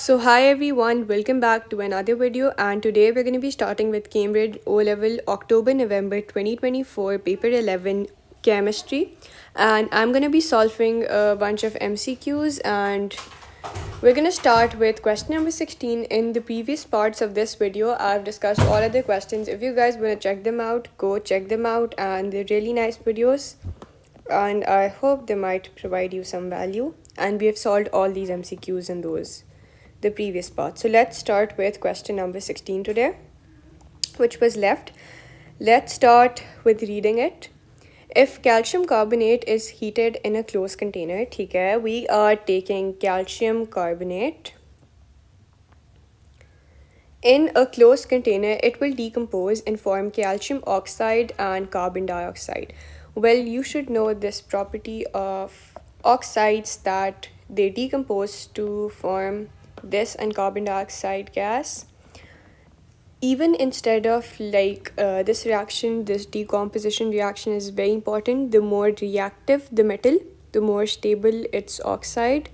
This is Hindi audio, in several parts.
So hi everyone, welcome back to another video, and today we're going to be starting with Cambridge O-Level October-November 2024 paper 11 chemistry, and I'm going to be solving a bunch of MCQs, and we're going to start with question number 16. In the previous parts of this video, I've discussed all other questions. If you guys want to check them out, go check them out, and they're really nice videos, and I hope they might provide you some value. And we have solved all these MCQs in the previous part. So let's start with question number 16 today, which was left. Let's start with reading it. If calcium carbonate is heated in a closed container, ठीक है, we are taking calcium carbonate in a closed container, it will decompose and form calcium oxide and carbon dioxide. Well, you should know this property of oxides, that they decompose to form this and carbon dioxide gas. Even instead of this reaction, this decomposition reaction is very important. The more reactive the metal, the more stable its oxide.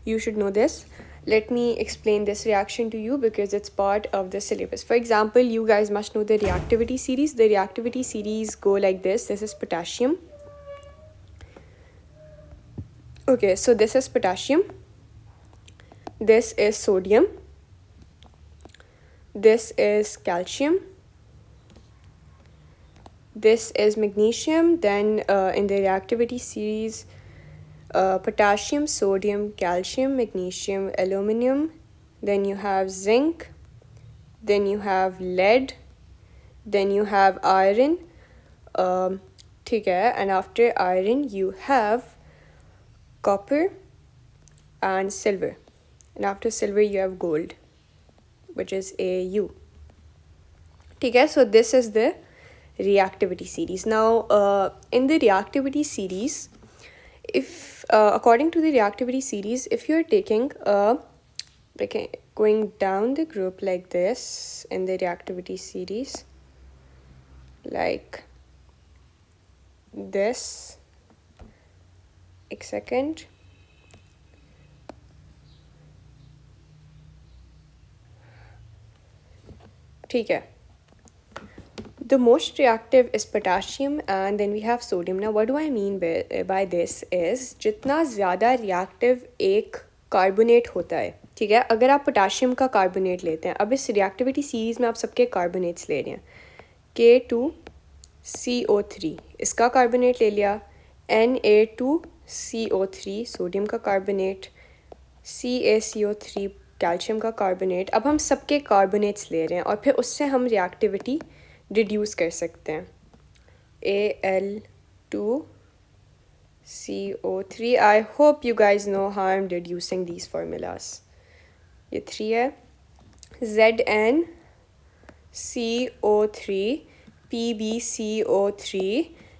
You should know this. Let me explain this reaction to you because it's part of the syllabus. For example, you guys must know the reactivity series. The reactivity series go like this. This is potassium. Okay, so this is potassium. This is sodium. This is calcium. This is magnesium. Then in the reactivity series, potassium, sodium, calcium, magnesium, aluminum. Then you have zinc. Then you have lead. Then you have iron. ठीक है, and after iron you have copper and silver. And after silver you have gold, which is AU. ठीक है, so this is the reactivity series. Now in the reactivity series, if according to the reactivity series, if you're taking going down the group like this in the reactivity series, like this, एक second, ठीक है. The most reactive is potassium, and then we have sodium. Now what do I mean by this is, जितना ज़्यादा reactive एक कार्बोनेट होता है, ठीक है, अगर आप पोटाशियम का कार्बोनेट लेते हैं, अब इस रिएक्टिविटी सीरीज़ में आप सबके कार्बोनेट्स ले रहे हैं, K2CO3 इसका कार्बोनेट ले लिया, Na2CO3 सोडियम का कार्बोनेट, CaCO3 कैल्शियम का कार्बोनेट. अब हम सबके कार्बोनेट्स ले रहे हैं और फिर उससे हम रिएक्टिविटी रिड्यूस कर सकते हैं. Al2CO3. I hope you guys know how I'm reducing these formulas. ये 3 है. ZnCO3, PbCO3.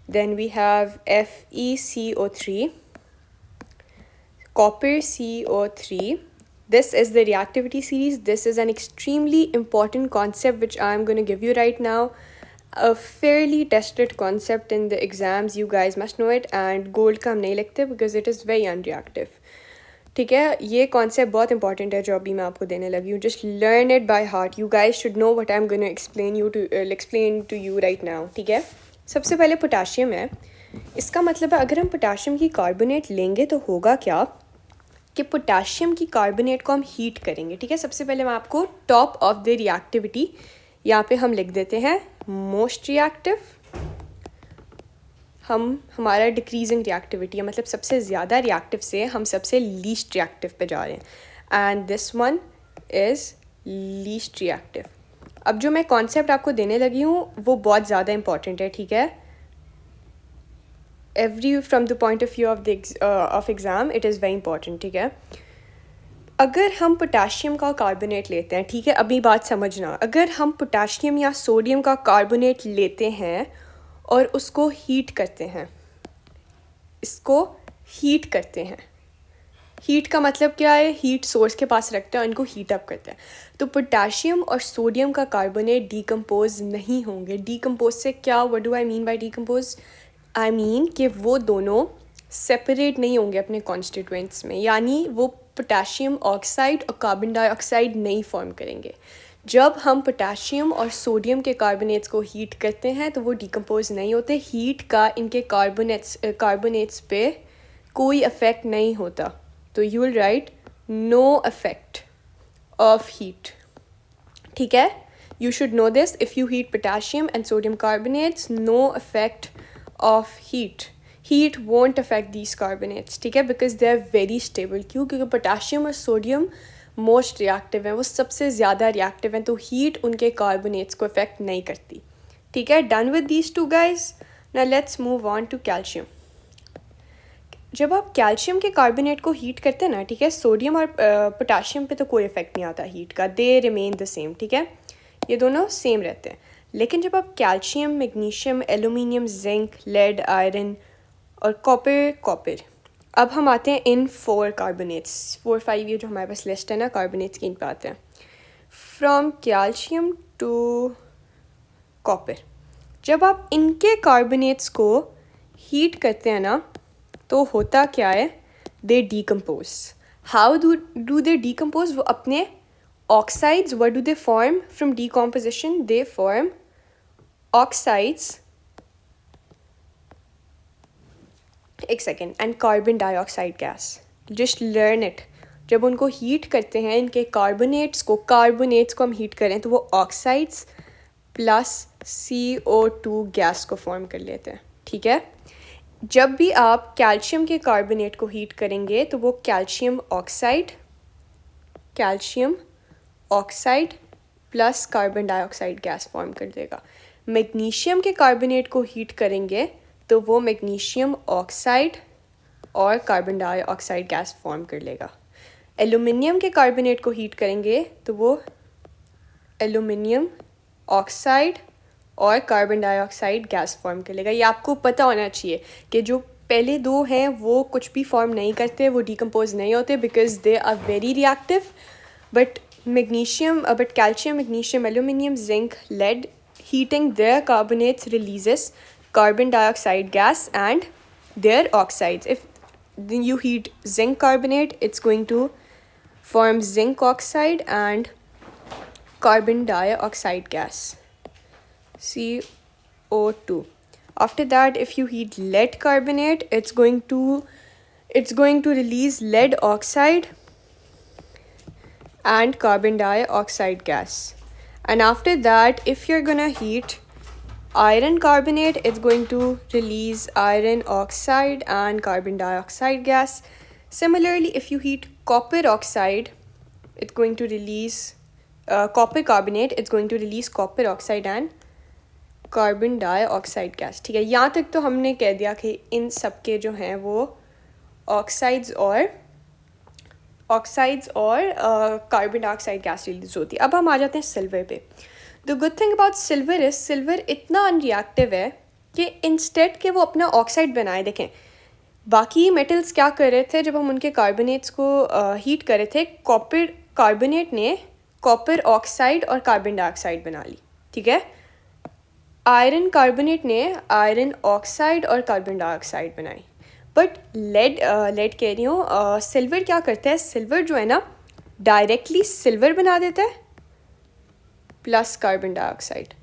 Then we have FeCO3, copper CO3. This is the reactivity series. This is an extremely important concept which I'm going to give you right now. A fairly tested concept in the exams. You guys must know it. And gold का हम नहीं लिखते because it is very unreactive. ठीक है, ये concept बहुत important है जो अभी मैं आपको देने लगी हूँ. Just learn it by heart. You guys should know what I'm going to explain to you right now. ठीक है, सबसे पहले पोटाशियम है. इसका मतलब है अगर हम पोटाशियम की कार्बोनेट लेंगे तो होगा क्या कि पोटाशियम की कार्बोनेट को हम हीट करेंगे. ठीक है, सबसे पहले मैं आपको टॉप ऑफ द रिएक्टिविटी यहाँ पे हम लिख देते हैं. मोस्ट रिएक्टिव, हमारा डिक्रीजिंग रिएक्टिविटी है, मतलब सबसे ज़्यादा रिएक्टिव से हम सबसे लीस्ट रिएक्टिव पे जा रहे हैं. And this one is least reactive. अब जो मैं कॉन्सेप्ट आपको देने लगी हूँ वो बहुत ज़्यादा इंपॉर्टेंट है. ठीक है, from the point of view of exam it is very important. ठीक है, अगर हम पोटाशियम का कार्बोनेट लेते हैं, ठीक है, अभी बात समझना, अगर हम पोटाशियम या सोडियम का कार्बोनेट लेते हैं और उसको हीट करते हैं, इसको हीट करते हैं, हीट का मतलब क्या है, हीट सोर्स के पास रखते हैं और इनको हीट अप करते हैं, तो पोटाशियम और सोडियम का कार्बोनेट डीकम्पोज नहीं होंगे. डीकम्पोज से क्या, what do I mean by decompose, I mean कि वो दोनों सेपरेट नहीं होंगे अपने कॉन्स्टिट्यूएंट्स में, यानी वो पोटेशियम ऑक्साइड और कार्बन डाइऑक्साइड नहीं फॉर्म करेंगे। जब हम पोटेशियम और सोडियम के कार्बोनेट्स को हीट करते हैं तो वो डिकम्पोज नहीं होते। हीट का इनके कार्बोनेट्स पे कोई अफेक्ट नहीं होता। तो you will write no affect of heat. ठीक है, you should know this. If you heat potassium and sodium carbonates, no effect of heat won't affect these carbonates, ठीक है, because they are very stable। क्यों? क्योंकि पोटेशियम और सोडियम मोस्ट रिएक्टिव हैं, वो सबसे ज़्यादा रिएक्टिव हैं, तो हीट उनके कार्बोनेट्स को अफेक्ट नहीं करती। ठीक है, done with these two guys. Now let's move on to calcium. जब आप कैल्शियम के कार्बोनेट को हीट करते हैं ना, ठीक है, सोडियम और पोटेशियम पे तो कोई इफेक्ट नहीं आता हीट का, दे रिमेन द सेम। ठीक है, ये दोनों सेम रहते हैं। लेकिन जब आप calcium, magnesium, aluminium, zinc, lead, iron और कॉपर अब हम आते हैं इन 4 कार्बोनेट्स, 4-5 ये जो हमारे पास लिस्ट है ना कार्बोनेट्स की, इन पर आते हैं। फ्रॉम कैल्शियम टू कॉपर, जब आप इनके कार्बोनेट्स को हीट करते हैं ना तो होता क्या है, they decompose. How do they decompose? वो अपने oxides, what do they form from decomposition? They form oxides, एक second, and carbon dioxide gas. Just learn it. जब उनको हीट करते हैं, इनके कार्बोनेट्स को हम हीट करें तो वो ऑक्साइड्स प्लस CO2 गैस को फॉर्म कर लेते हैं। ठीक है, जब भी आप कैल्शियम के कार्बोनेट को हीट करेंगे तो वो calcium oxide plus carbon dioxide gas form कर देगा। मैग्नीशियम के कार्बोनेट को हीट करेंगे तो वो मैग्नीशियम ऑक्साइड और कार्बन डाइऑक्साइड गैस फॉर्म कर लेगा। एल्यूमिनियम के कार्बोनेट को हीट करेंगे तो वो एल्यूमिनियम ऑक्साइड और कार्बन डाइऑक्साइड गैस फॉर्म कर लेगा। ये आपको पता होना चाहिए कि जो पहले दो हैं वो कुछ भी फॉर्म नहीं करते, वो डिकम्पोज नहीं होते, because they are very reactive. But calcium, magnesium, aluminium, zinc, lead, heating their carbonates releases carbon dioxide gas and their oxides. If you heat zinc carbonate, it's going to form zinc oxide and carbon dioxide gas, CO2. After that, if you heat lead carbonate, it's going to release lead oxide and carbon dioxide gas. And after that, if you're gonna heat iron carbonate, it's going to release iron oxide and carbon dioxide gas. Similarly, if you heat copper oxide, it's going to release copper carbonate, it's going to release copper oxide and carbon dioxide gas. ठीक है, यहाँ तक तो हमने कह दिया कि इन सब के जो हैं वो ऑक्साइड्स और कार्बन डाइऑक्साइड गैस रिलीज होती है। अब हम आ जाते हैं सिल्वर पे। The good thing about silver is silver इतना अनरिएक्टिव है कि इंस्टेड के वो अपना ऑक्साइड बनाए। देखें, बाकी मेटल्स क्या कर रहे थे जब हम उनके कार्बोनेट्स को हीट कर रहे थे, कॉपर कार्बोनेट ने कॉपर ऑक्साइड और कार्बन डाइऑक्साइड बना ली। ठीक है, आयरन कार्बोनेट ने आयरन ऑक्साइड और कार्बन डाइऑक्साइड बनाई। बट लेड कह रही हूँ, सिल्वर क्या करता है, सिल्वर जो है ना डायरेक्टली सिल्वर बना देता है प्लस कार्बन डाइऑक्साइड।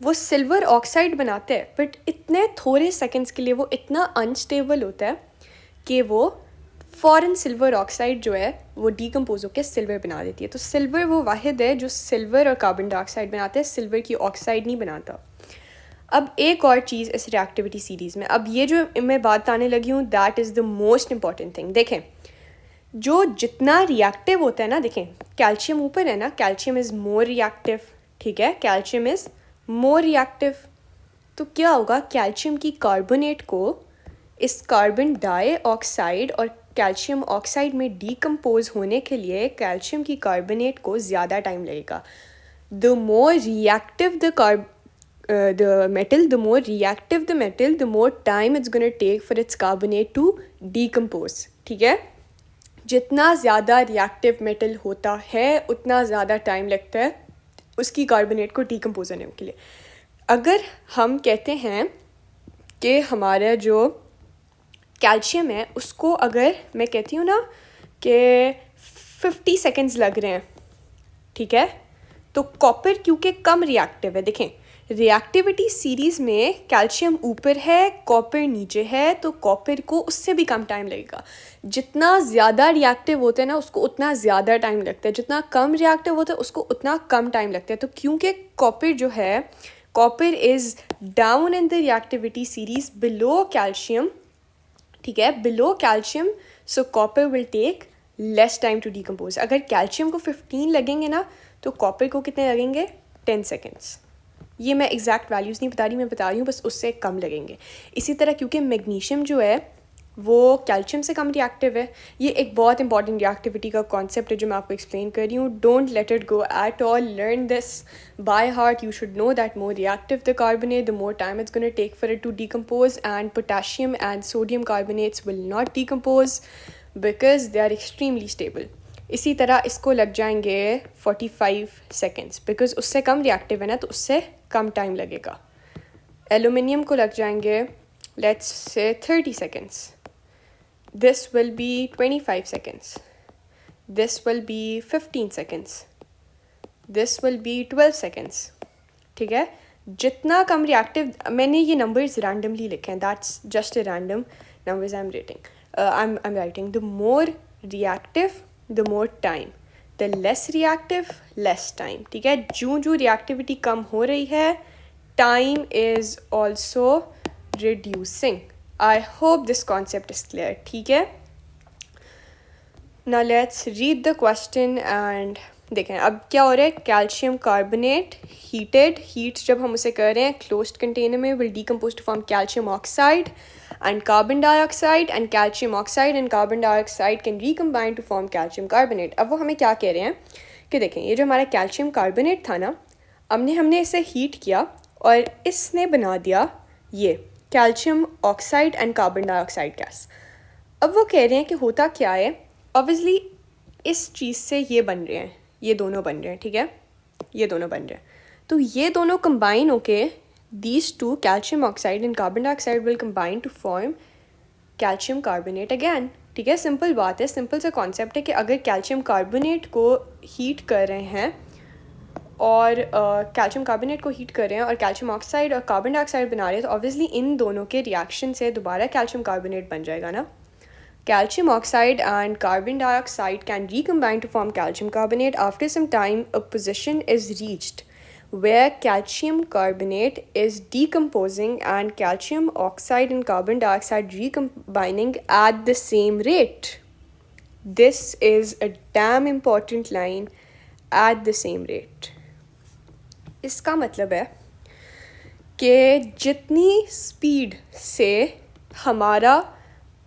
वो सिल्वर ऑक्साइड बनाते हैं बट इतने थोड़े सेकंड्स के लिए वो इतना अनस्टेबल होता है कि वो फ़ौरन सिल्वर ऑक्साइड जो है वो डीकम्पोज होकर सिल्वर बना देती है। तो सिल्वर वो वाहिद है जो सिल्वर और कार्बन डाइऑक्साइड बनाते हैं, सिल्वर की ऑक्साइड नहीं बनाता। अब एक और चीज़ इस रिएक्टिविटी सीरीज़ में, अब ये जो मैं बात आने लगी हूँ, that is the most important thing. देखें, जो जितना रिएक्टिव होता है ना, देखें कैल्शियम ऊपर है ना, कैल्शियम इज़ मोर रिएक्टिव। ठीक है, कैल्शियम इज़ मोर रिएक्टिव। तो क्या होगा, कैल्शियम की कार्बोनेट को इस कार्बन डाइऑक्साइड और कैल्शियम ऑक्साइड में डीकम्पोज होने के लिए कैल्शियम की कार्बोनेट को ज़्यादा टाइम लगेगा। The more reactive the metal, the more reactive the metal, the more time it's going to take for its carbonate to decompose. ठीक है, जितना ज़्यादा रिएक्टिव मेटल होता है उतना ज़्यादा टाइम लगता है उसकी कार्बोनेट को डीकम्पोज होने के लिए। अगर हम कहते हैं कि हमारा जो कैल्शियम है उसको अगर मैं कहती हूँ ना कि 50 सेकेंड्स लग रहे हैं, ठीक है, तो कॉपर क्योंकि कम रिएक्टिव है, देखें रिएक्टिविटी सीरीज़ में कैल्शियम ऊपर है कॉपर नीचे है, तो कॉपर को उससे भी कम टाइम लगेगा। जितना ज़्यादा रिएक्टिव होता है ना उसको उतना ज़्यादा टाइम लगता है, जितना कम रिएक्टिव होता है उसको उतना कम टाइम लगता है। तो क्योंकि कॉपर जो है, copper is down in the reactivity series below calcium, ठीक है, below calcium, so copper will take less time to decompose. अगर कैल्शियम को 15 लगेंगे ना तो कॉपर को कितने लगेंगे, 10 सेकेंड्स। ये मैं एग्जैक्ट वैल्यूज़ नहीं बता रही, मैं बता रही हूँ बस उससे कम लगेंगे। इसी तरह क्योंकि मैग्नीशियम जो है वो कैल्शियम से कम रिएक्टिव है, ये एक बहुत इंपॉर्टेंट रिएक्टिविटी का कॉन्सेप्ट है जो मैं आपको एक्सप्लेन कर रही हूँ। Don't let it go at all, learn this by heart. You should know that more reactive the carbonate the more time it's gonna take for it to decompose, and potassium and sodium carbonates will not decompose because they are extremely stable. इसी तरह इसको लग जाएंगे 45 सेकेंड्स बिकॉज उससे कम रिएक्टिव है ना, तो उससे कम टाइम लगेगा। एल्यूमिनियम को लग जाएंगे let's say 30 seconds, this will be 25 seconds, this will be 15 seconds, this will be 12 seconds, ठीक है। जितना कम रिएक्टिव, मैंने ये नंबर्स रैंडमली लिखे हैं, that's just a random numbers I'm rating. I'm writing. The more reactive, the more time. The less reactive, less time. ठीक है, जो reactivity कम हो रही है, time is also reducing. I hope this concept is clear. ठीक है. Now let's read the question and देखें अब क्या हो रहा है। कैल्शियम कार्बोनेट हीटेड, हीट जब हम उसे कर रहे हैं क्लोज्ड कंटेनर में, will decompose to form calcium oxide and carbon dioxide, and calcium oxide and carbon dioxide can recombine to form calcium carbonate. अब वो हमें क्या कह रहे हैं कि देखें ये जो हमारा कैल्शियम कार्बोनेट था ना, हमने इसे हीट किया और इसने बना दिया ये calcium oxide and carbon dioxide gas. अब वो कह रहे हैं कि होता क्या है, ऑब्वियसली इस चीज़ से ये बन रहे हैं, ये दोनों बन रहे हैं, ठीक है, ये दोनों बन रहे हैं, तो ये दोनों कंबाइन होके these two, calcium oxide and carbon dioxide, will combine to form calcium carbonate again. ठीक है, सिंपल बात है, सिंपल सा कॉन्सेप्ट है कि अगर कैल्शियम कार्बोनेट को हीट कर रहे हैं और कैल्शियम कार्बोनेट को हीट कर रहे हैं और कैल्शियम ऑक्साइड और कार्बन डाइऑक्साइड बना रहे हैं, तो ऑब्वियसली इन दोनों के रिएक्शन से दोबारा कैल्शियम कार्बोनेट बन जाएगा ना। Calcium oxide and carbon dioxide can recombine to form calcium carbonate. After some time, a position is reached where calcium carbonate is decomposing and calcium oxide and carbon dioxide recombining at the same rate. This is a damn important line, at the same rate. इसका मतलब है कि जितनी स्पीड से हमारा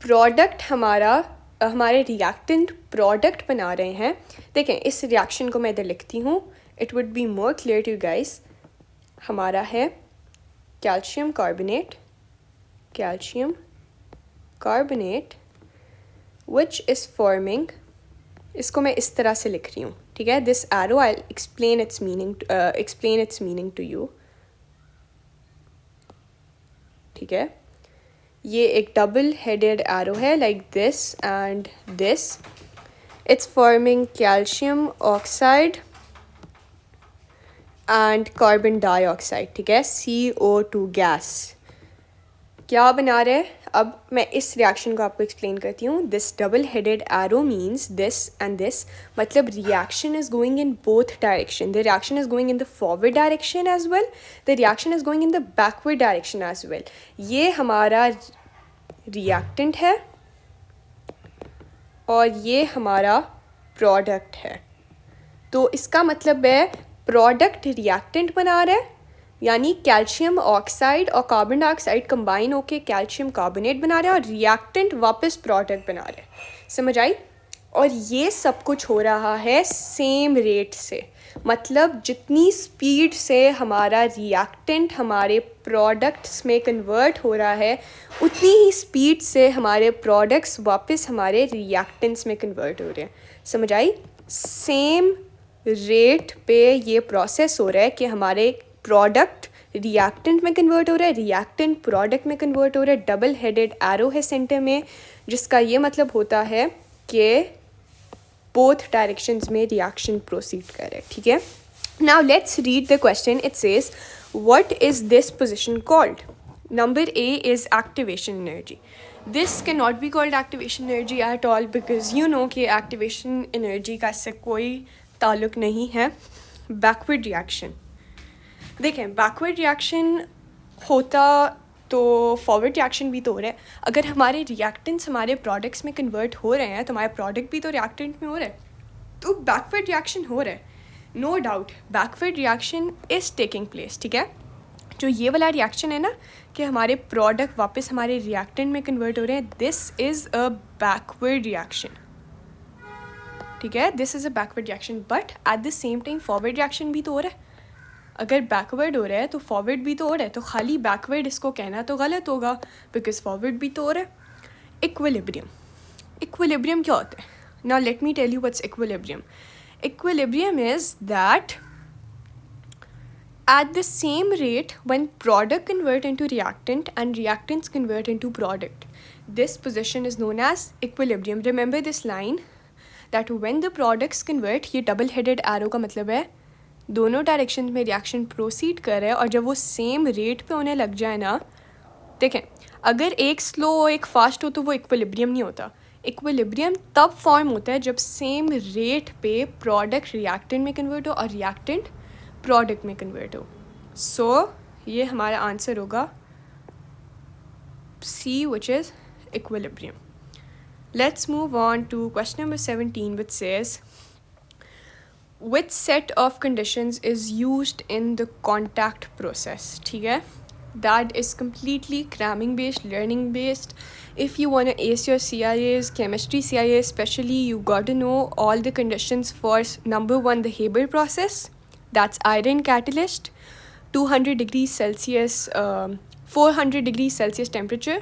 प्रोडक्ट हमारे रिएक्टेंट प्रोडक्ट बना रहे हैं, देखें इस रिएक्शन को मैं इधर लिखती हूँ, it would be more clear to guys. हमारा है calcium carbonate which is forming, इसको मैं इस तरह से लिख रही हूँ, ठीक है, this arrow I explain its meaning to you, ठीक है। ये एक डबल हेडेड एरो है like this and this, it's forming calcium oxide and carbon dioxide, ठीक है, CO2 गैस। क्या बना रहे हैं, अब मैं इस रिएक्शन को आपको एक्सप्लेन करती हूँ। This double headed arrow means this and this, मतलब reaction is going in both direction. The reaction is going in the forward direction as well, the reaction is going in the backward direction as well. ये हमारा रिएक्टेंट है और ये हमारा प्रोडक्ट है, तो इसका मतलब है प्रोडक्ट रिएक्टेंट बना रहा है, यानी कैल्शियम ऑक्साइड और कार्बन डाइऑक्साइड कंबाइन होके कैल्शियम कार्बोनेट बना रहे हैं और रिएक्टेंट वापस प्रोडक्ट बना रहे हैं। समझ आई? और ये सब कुछ हो रहा है सेम रेट से, मतलब जितनी स्पीड से हमारा रिएक्टेंट हमारे प्रोडक्ट्स में कन्वर्ट हो रहा है, उतनी ही स्पीड से हमारे प्रोडक्ट्स वापस हमारे रिएक्टेंट्स में कन्वर्ट हो रहे हैं। समझ आई? सेम रेट पे ये प्रोसेस हो रहा है कि हमारे प्रोडक्ट रिएक्टेंट में कन्वर्ट हो रहा है, रिएक्टेंट प्रोडक्ट में कन्वर्ट हो रहा है, डबल हेडेड एरो है सेंटर में, जिसका ये मतलब होता है कि बोथ डायरेक्शंस में रिएक्शन प्रोसीड कर रहा है. ठीक है. Now let's read the question. It says, what is this position called? Number A is activation energy. This cannot be called activation energy at all because you know कि activation energy का इससे कोई ताल्लुक नहीं है. Backward reaction. देखें, backward reaction होता तो फॉरवर्ड रिएक्शन भी तो हो रहा है. अगर हमारे रिएक्टेंट्स हमारे प्रोडक्ट्स में कन्वर्ट हो रहे हैं तो हमारे प्रोडक्ट भी तो रिएक्टेंट में हो रहा है, तो बैकवर्ड रिएक्शन हो रहा है. No doubt backward reaction is taking place. ठीक है. जो ये वाला रिएक्शन है ना कि हमारे प्रोडक्ट वापस हमारे रिएक्टेंट में कन्वर्ट हो रहे हैं, this is a backward reaction. ठीक है. This is a backward reaction, but at the same time forward reaction भी तो हो रहा है. अगर बैकवर्ड हो रहा है तो फॉरवर्ड भी तो हो रहा है, तो खाली बैकवर्ड इसको कहना तो गलत होगा बिकॉज फॉरवर्ड भी तो हो रहा है. इक्विलिब्रियम. इक्विलिब्रियम क्या होता है? Now let me tell you what's equilibrium. Equilibrium is that at the same rate when product convert into reactant and reactants convert into product, this position is known as equilibrium. Remember this line that when the products convert, ये double headed arrow का मतलब है दोनों डायरेक्शन में रिएक्शन प्रोसीड कर रहा है, और जब वो सेम रेट पे होने लग जाए ना, देखें अगर एक स्लो एक फास्ट हो तो वो इक्विलिब्रियम नहीं होता. इक्विलिब्रियम तब फॉर्म होता है जब सेम रेट पे प्रोडक्ट रिएक्टेंट में कन्वर्ट हो और रिएक्टेंट प्रोडक्ट में कन्वर्ट हो. सो ये हमारा आंसर होगा C, which is equilibrium. Let's move on to question number 17 which says, which set of conditions is used in the contact process? ठीक है. That is completely cramming based, learning based. If you want to ace your CIAs, chemistry CIA especially, you got to know all the conditions for number 1, the Haber process. That's iron catalyst, 200 degrees Celsius, 400 degrees Celsius temperature,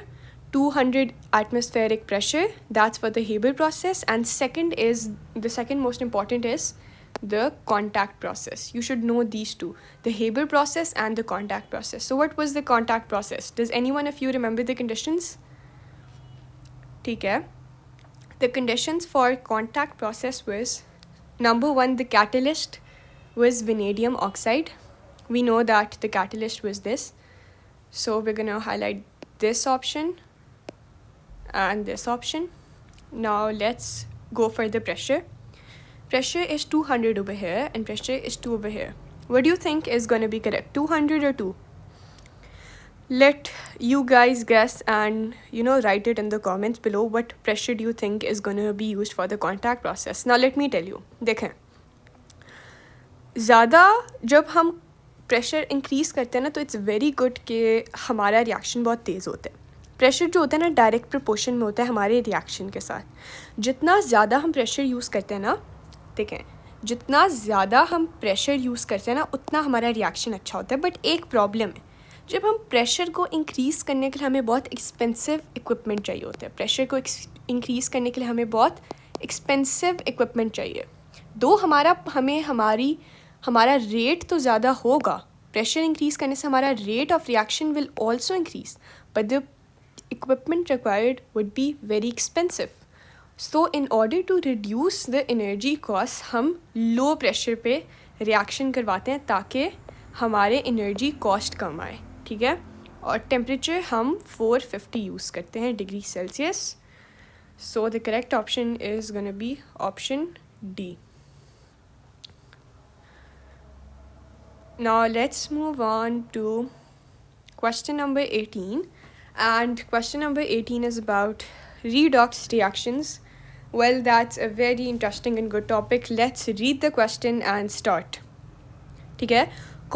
200 atmospheric pressure. That's for the Haber process. And the second most important is the contact process. You should know these two, the Haber process and the contact process. So what was the contact process? Does anyone of you remember the conditions? ठीक है. The conditions for contact process was, number 1, the catalyst was vanadium oxide. We know that the catalyst was this. So we're going to highlight this option and this option. Now let's go for the pressure. Pressure is 200 over here and pressure is 2 over here. What do you think is going to be correct, 200 or 2? Let you guys guess and write it in the comments below. What pressure do you think is going to be used for the contact process? Now let me tell you. देखें, ज़्यादा जब हम प्रेशर इंक्रीज़ करते हैं ना, तो इट्स वेरी गुड कि हमारा रिएक्शन बहुत तेज़ होता है. प्रेशर जो होता है ना डायरेक्ट प्रोपोर्शन में होता है हमारे रिएक्शन के साथ. जितना ज़्यादा हम प्रेशर यूज़ करते हैं ना, देखें जितना ज़्यादा हम प्रेशर यूज़ करते हैं ना उतना हमारा रिएक्शन अच्छा होता है. बट एक प्रॉब्लम है, जब हम प्रेशर को इंक्रीज़ करने के लिए हमें बहुत एक्सपेंसिव इक्विपमेंट चाहिए होता है. प्रेशर को इंक्रीज़ करने के लिए हमें बहुत एक्सपेंसिव इक्विपमेंट चाहिए. दो हमारा रेट तो ज़्यादा होगा, प्रेशर इंक्रीज़ करने से हमारा rate of reaction will also increase, but the equipment required would be very expensive. So in order to reduce the energy cost हम लो प्रेशर पे रिएक्शन करवाते हैं ताकि हमारे एनर्जी कॉस्ट कम आए. ठीक है. और टेम्परेचर हम 450 यूज़ करते हैं degree Celsius. So the correct option is gonna B option D. Now let's move on to question number 18, and question number 18 is about redox reactions. Well, that's a very interesting and good topic. Let's read the question and start. ठीक है.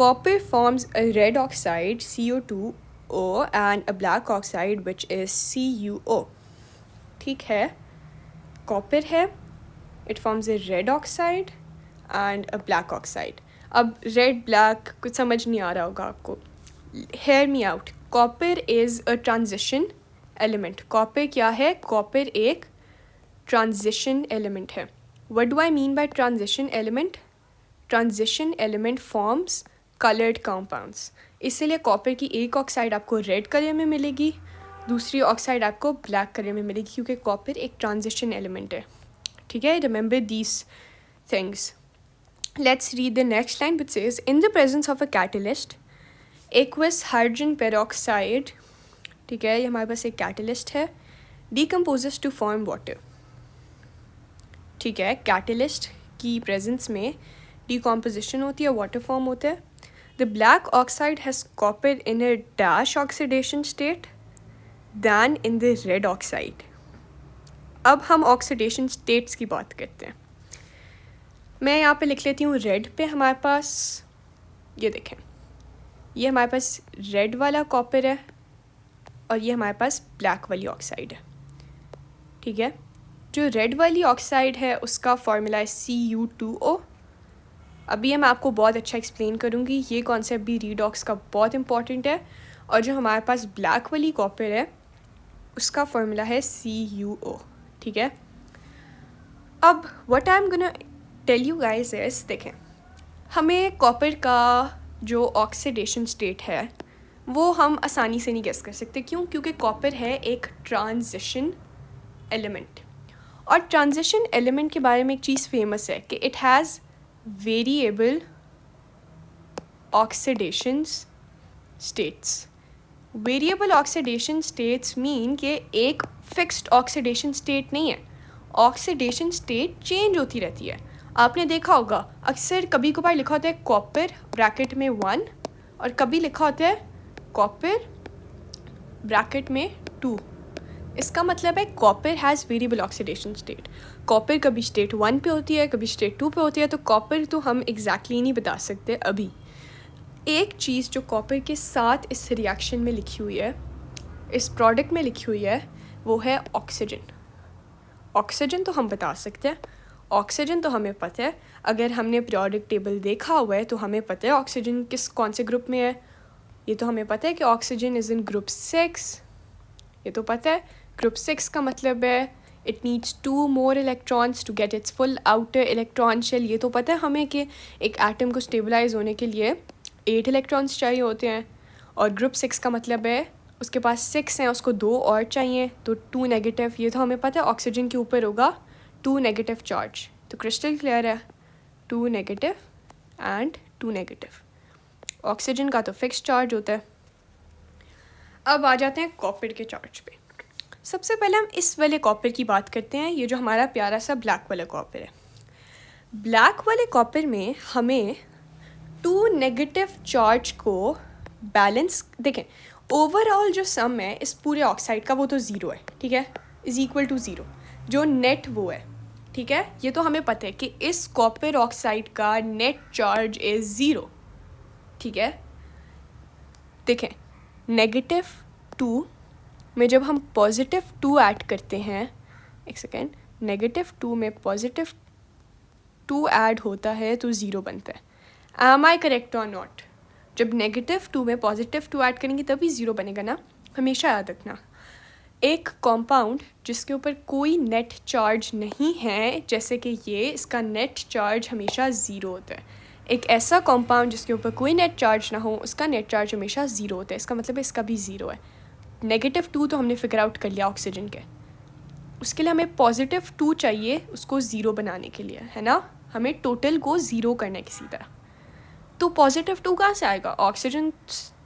Copper forms a red oxide CO2O and a black oxide which is CuO. ठीक है. Copper है, it forms a red oxide and a black oxide. अब रेड ब्लैक कुछ समझ नहीं आ रहा होगा आपको. Hear me out. Copper is a transition element. Copper क्या है? कॉपर एक ट्रांजिशन एलिमेंट है. What do I mean by transition element? Transition element forms coloured compounds. इसीलिए कॉपर की एक ऑक्साइड आपको रेड कलर में मिलेगी, दूसरी ऑक्साइड आपको ब्लैक कलर में मिलेगी, क्योंकि कॉपर एक ट्रांजिशन एलिमेंट है। ठीक है, remember these things. Let's read the next line which says in the presence of a catalyst aqueous hydrogen peroxide, ठीक है, ये हमारे पास एक कैटलिस्ट है, डिकम्पोजेस टू फॉर्म वाटर। ठीक है, कैटलिस्ट की प्रेजेंस में डिकम्पोजिशन होती है, वाटर फॉर्म होता है। The black oxide has copper in a dash oxidation state than in the red oxide. अब हम ऑक्सीडेशन स्टेट्स की बात करते हैं। मैं यहाँ पे लिख लेती हूँ रेड पे हमारे पास, ये देखें, ये हमारे पास रेड वाला कॉपर है और ये हमारे पास ब्लैक वाली ऑक्साइड है। ठीक है, जो रेड वाली ऑक्साइड है उसका फॉर्मूला है Cu2O। अभी मैं आपको बहुत अच्छा एक्सप्लेन करूँगी, ये कॉन्सेप्ट भी रीडॉक्स का बहुत इंपॉर्टेंट है। और जो हमारे पास ब्लैक वाली कॉपर है उसका फॉर्मूला है CuO। ठीक है, अब what I am gonna tell you guys is, देखें, हमें कॉपर का जो ऑक्सीडेशन स्टेट है वो हम आसानी से नहीं गेस कर सकते। क्यों? क्योंकि कॉपर है एक ट्रांजिशन एलिमेंट, और ट्रांजिशन एलिमेंट के बारे में एक चीज़ फेमस है कि it has variable oxidation states. Variable oxidation states mean कि एक फिक्स्ड ऑक्सीडेशन स्टेट नहीं है, ऑक्सीडेशन स्टेट चेंज होती रहती है। आपने देखा होगा अक्सर कभी कभार लिखा होता है कॉपर ब्रैकेट में 1 और कभी लिखा होता है कॉपर ब्रैकेट में 2। इसका मतलब है copper has variable oxidation state. Copper कभी स्टेट 1 पे होती है, कभी स्टेट 2 पे होती है, तो कॉपर तो हम एग्जैक्टली नहीं बता सकते अभी। एक चीज़ जो कॉपर के साथ इस रिएक्शन में लिखी हुई है, इस प्रोडक्ट में लिखी हुई है, वो है ऑक्सीजन। ऑक्सीजन तो हम बता सकते हैं, ऑक्सीजन तो हमें पता है, अगर हमने पीरियोडिक टेबल देखा हुआ है तो हमें पता है ऑक्सीजन कौन से ग्रुप में है। ये तो हमें पता है कि ऑक्सीजन इज़ इन ग्रुप 6, ये तो पता है। ग्रुप 6 का मतलब है it needs 2 more electrons to get its full outer electron shell. ये तो पता है हमें कि एक एटम को स्टेबलाइज होने के लिए 8 इलेक्ट्रॉन्स चाहिए होते हैं, और ग्रुप 6 का मतलब है उसके पास 6 हैं, उसको 2 और चाहिए, तो 2 नेगेटिव। ये तो हमें पता है ऑक्सीजन के ऊपर होगा 2 नेगेटिव चार्ज, तो क्रिस्टल क्लियर है, 2 नेगेटिव एंड 2 नेगेटिव। ऑक्सीजन का तो फिक्स चार्ज होता है। अब आ जाते हैं कॉपर के चार्ज पे। सबसे पहले हम इस वाले कॉपर की बात करते हैं, ये जो हमारा प्यारा सा ब्लैक वाला कॉपर है। ब्लैक वाले कॉपर में हमें 2 नेगेटिव चार्ज को बैलेंस, देखें ओवरऑल जो सम है इस पूरे ऑक्साइड का वो तो 0 है, ठीक है, इज़ इक्वल टू 0, जो नेट वो है। ठीक है, ये तो हमें पता है कि इस कॉपर ऑक्साइड का नेट चार्ज इज़ 0। ठीक है, देखें -2 में जब हम +2 ऐड करते हैं, एक सेकेंड, -2 में +2 ऐड होता है तो 0 बनता है। एम आई करेक्ट और नॉट? जब -2 में +2 ऐड करेंगे तभी 0 बनेगा ना, हमेशा याद रखना। एक कॉम्पाउंड जिसके ऊपर कोई नेट चार्ज नहीं है, जैसे कि ये, इसका नेट चार्ज हमेशा 0 होता है। एक ऐसा कॉम्पाउंड जिसके ऊपर कोई नेट चार्ज ना हो, उसका नेट चार्ज हमेशा 0 होता है। इसका मतलब है इसका भी 0 है। -2 तो हमने फिगर आउट कर लिया ऑक्सीजन के, उसके लिए हमें +2 चाहिए उसको 0 बनाने के लिए, है ना, हमें टोटल को 0 करना है किसी तरह। तो +2 कहाँ से आएगा? ऑक्सीजन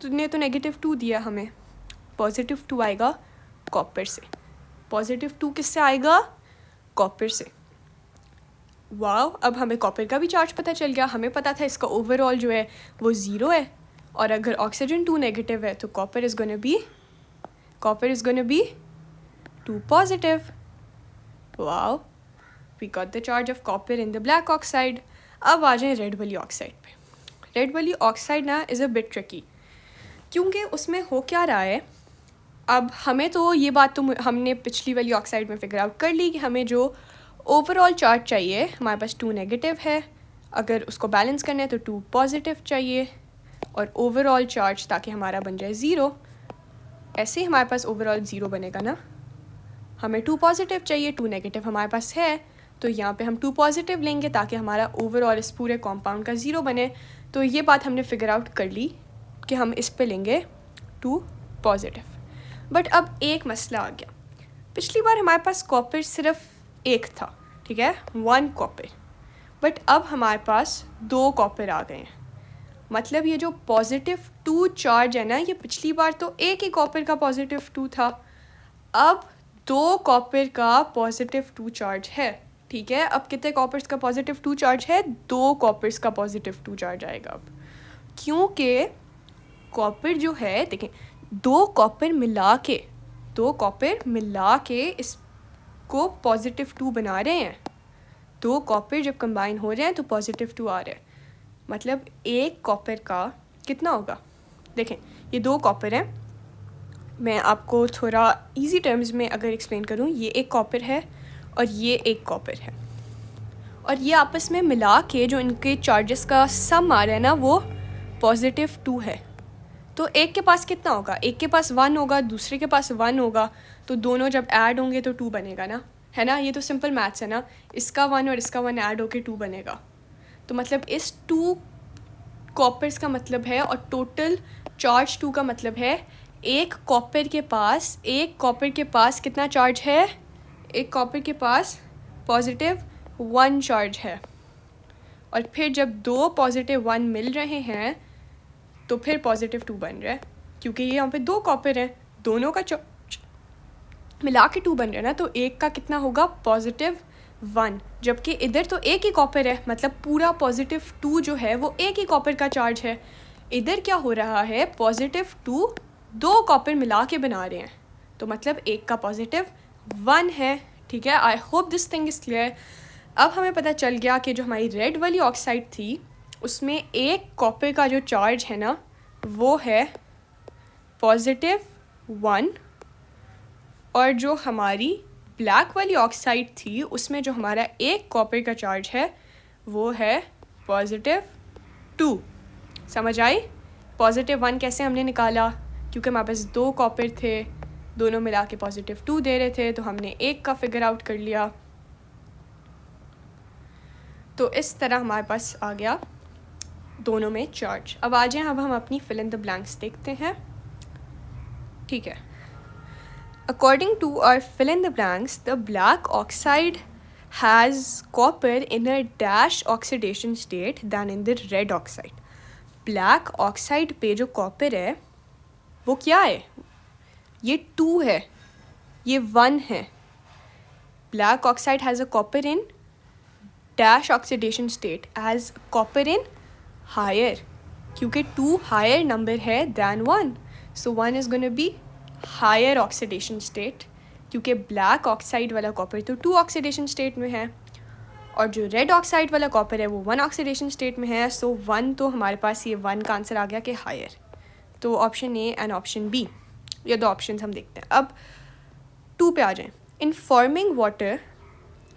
ने तो -2 दिया हमें, +2 आएगा कॉपर से। +2 किससे आएगा? कॉपर से। वाओ, अब हमें कॉपर का भी चार्ज पता चल गया। हमें पता था इसका ओवरऑल जो है वो 0 है, और अगर ऑक्सीजन 2 नेगेटिव है तो copper is gonna be 2 positive. Wow, we got the charge of copper in the black oxide. अब आ जाए रेड वाली ऑक्साइड पे। रेड वाली ऑक्साइड ना इज़ अ बिट ट्रिकी, क्योंकि उसमें हो क्या रहा है। अब हमें तो ये बात तो हमने पिछली वाली ऑक्साइड में फिगर आउट कर ली कि हमें जो ओवरऑल चार्ज चाहिए, हमारे पास 2 नेगेटिव है, अगर उसको बैलेंस करना है तो 2 पॉजिटिव चाहिए, और ओवरऑल चार्ज ताकि हमारा बन जाए 0। ऐसे ही हमारे पास ओवरऑल 0 बनेगा ना, हमें 2 पॉजिटिव चाहिए, 2 नेगेटिव हमारे पास है, तो यहाँ पे हम 2 पॉजिटिव लेंगे ताकि हमारा ओवरऑल इस पूरे कॉम्पाउंड का 0 बने। तो ये बात हमने फिगर आउट कर ली कि हम इस पे लेंगे 2 पॉजिटिव। बट अब एक मसला आ गया, पिछली बार हमारे पास कॉपर सिर्फ एक था, ठीक है, 1 कॉपर, बट अब हमारे पास 2 कॉपर आ गए हैं। मतलब ये जो पॉजिटिव 2 चार्ज है ना, ये पिछली बार तो एक ही कॉपर का पॉजिटिव 2 था, अब 2 कॉपर का पॉजिटिव 2 चार्ज है, ठीक है। अब कितने कॉपर्स का पॉजिटिव 2 चार्ज है? 2 कॉपर्स का पॉजिटिव 2 चार्ज आएगा अब, क्योंकि कॉपर जो है, देखें, 2 कॉपर मिला के इसको पॉजिटिव 2 बना रहे हैं। 2 कॉपर जब कंबाइन हो रहे हैं तो पॉजिटिव 2 आ रहा है। मतलब एक कॉपर का कितना होगा? देखें, ये 2 कॉपर हैं, मैं आपको थोड़ा इजी टर्म्स में अगर एक्सप्लेन करूँ, ये एक कॉपर है और ये एक कॉपर है, और ये आपस में मिला के जो इनके चार्जेस का सम आ रहा है ना, वो पॉजिटिव 2 है। तो एक के पास कितना होगा? एक के पास 1 होगा, दूसरे के पास 1 होगा, तो दोनों जब ऐड होंगे तो 2 बनेगा ना, है ना। ये तो सिंपल मैथ्स है ना, इसका 1 और इसका 1 ऐड होके 2 बनेगा। तो मतलब इस 2 कॉपर्स का मतलब है, और टोटल चार्ज 2 का मतलब है, एक कॉपर के पास कितना चार्ज है? एक कॉपर के पास पॉजिटिव 1 चार्ज है, और फिर जब 2 पॉजिटिव 1 मिल रहे हैं तो फिर पॉजिटिव 2 बन रहा है, क्योंकि ये यहाँ पे 2 कॉपर हैं, दोनों का चार्ज मिला के 2 बन रहा है ना। तो एक का कितना होगा? पॉजिटिव 1, जबकि इधर तो एक ही कॉपर है, मतलब पूरा पॉजिटिव 2 जो है वो एक ही कॉपर का चार्ज है। इधर क्या हो रहा है? पॉजिटिव 2 कॉपर मिला के बना रहे हैं, तो मतलब एक का पॉजिटिव 1 है, ठीक है। I hope this thing is clear. अब हमें पता चल गया कि जो हमारी रेड वाली ऑक्साइड थी उसमें एक कॉपर का जो चार्ज है ना, वो है पॉजिटिव 1, और जो हमारी ब्लैक वाली ऑक्साइड थी उसमें जो हमारा एक कॉपर का चार्ज है वो है पॉजिटिव 2। समझ आई? पॉजिटिव 1 कैसे हमने निकाला? क्योंकि हमारे पास 2 कॉपर थे, दोनों मिला के पॉजिटिव 2 दे रहे थे, तो हमने एक का फिगर आउट कर लिया। तो इस तरह हमारे पास आ गया दोनों में चार्ज। अब आ जाएं, अब हम अपनी फिल इन द ब्लैंक्स देखते हैं, ठीक है। According to our fill in the blanks, the black oxide has copper in a dash oxidation state than in the red oxide. Black oxide पे जो copper है वो क्या है? ये 2 है, ये 1 है। Black oxide has a copper in dash oxidation state as copper in higher, क्योंकि 2 higher number है than 1, so 1 is going to be higher oxidation state, क्योंकि ब्लैक ऑक्साइड वाला कॉपर तो 2 ऑक्सीडेशन स्टेट में है, और जो रेड ऑक्साइड वाला कॉपर है वो 1 ऑक्सीडेशन स्टेट में है। सो 1, तो हमारे पास ये 1 का आंसर आ गया कि हायर। तो option A and option B, ये 2 ऑप्शन हम देखते हैं। अब 2 पे आ जाएं। In forming water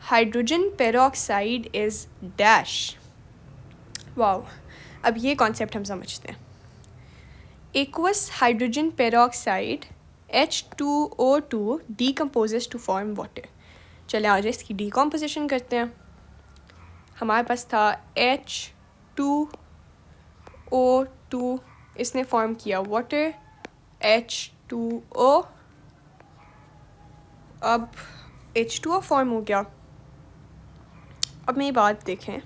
hydrogen peroxide is dash. Wow, अब ये कॉन्सेप्ट हम समझते हैं। Aqueous hydrogen peroxide H2O2 decomposes to form water। चले आ जाए इसकी डिकम्पोजिशन करते हैं। हमारे पास था H2O2, इसने फॉर्म किया वाटर, H2O, अब H2O फॉर्म हो गया। अब मेरी बात देखें,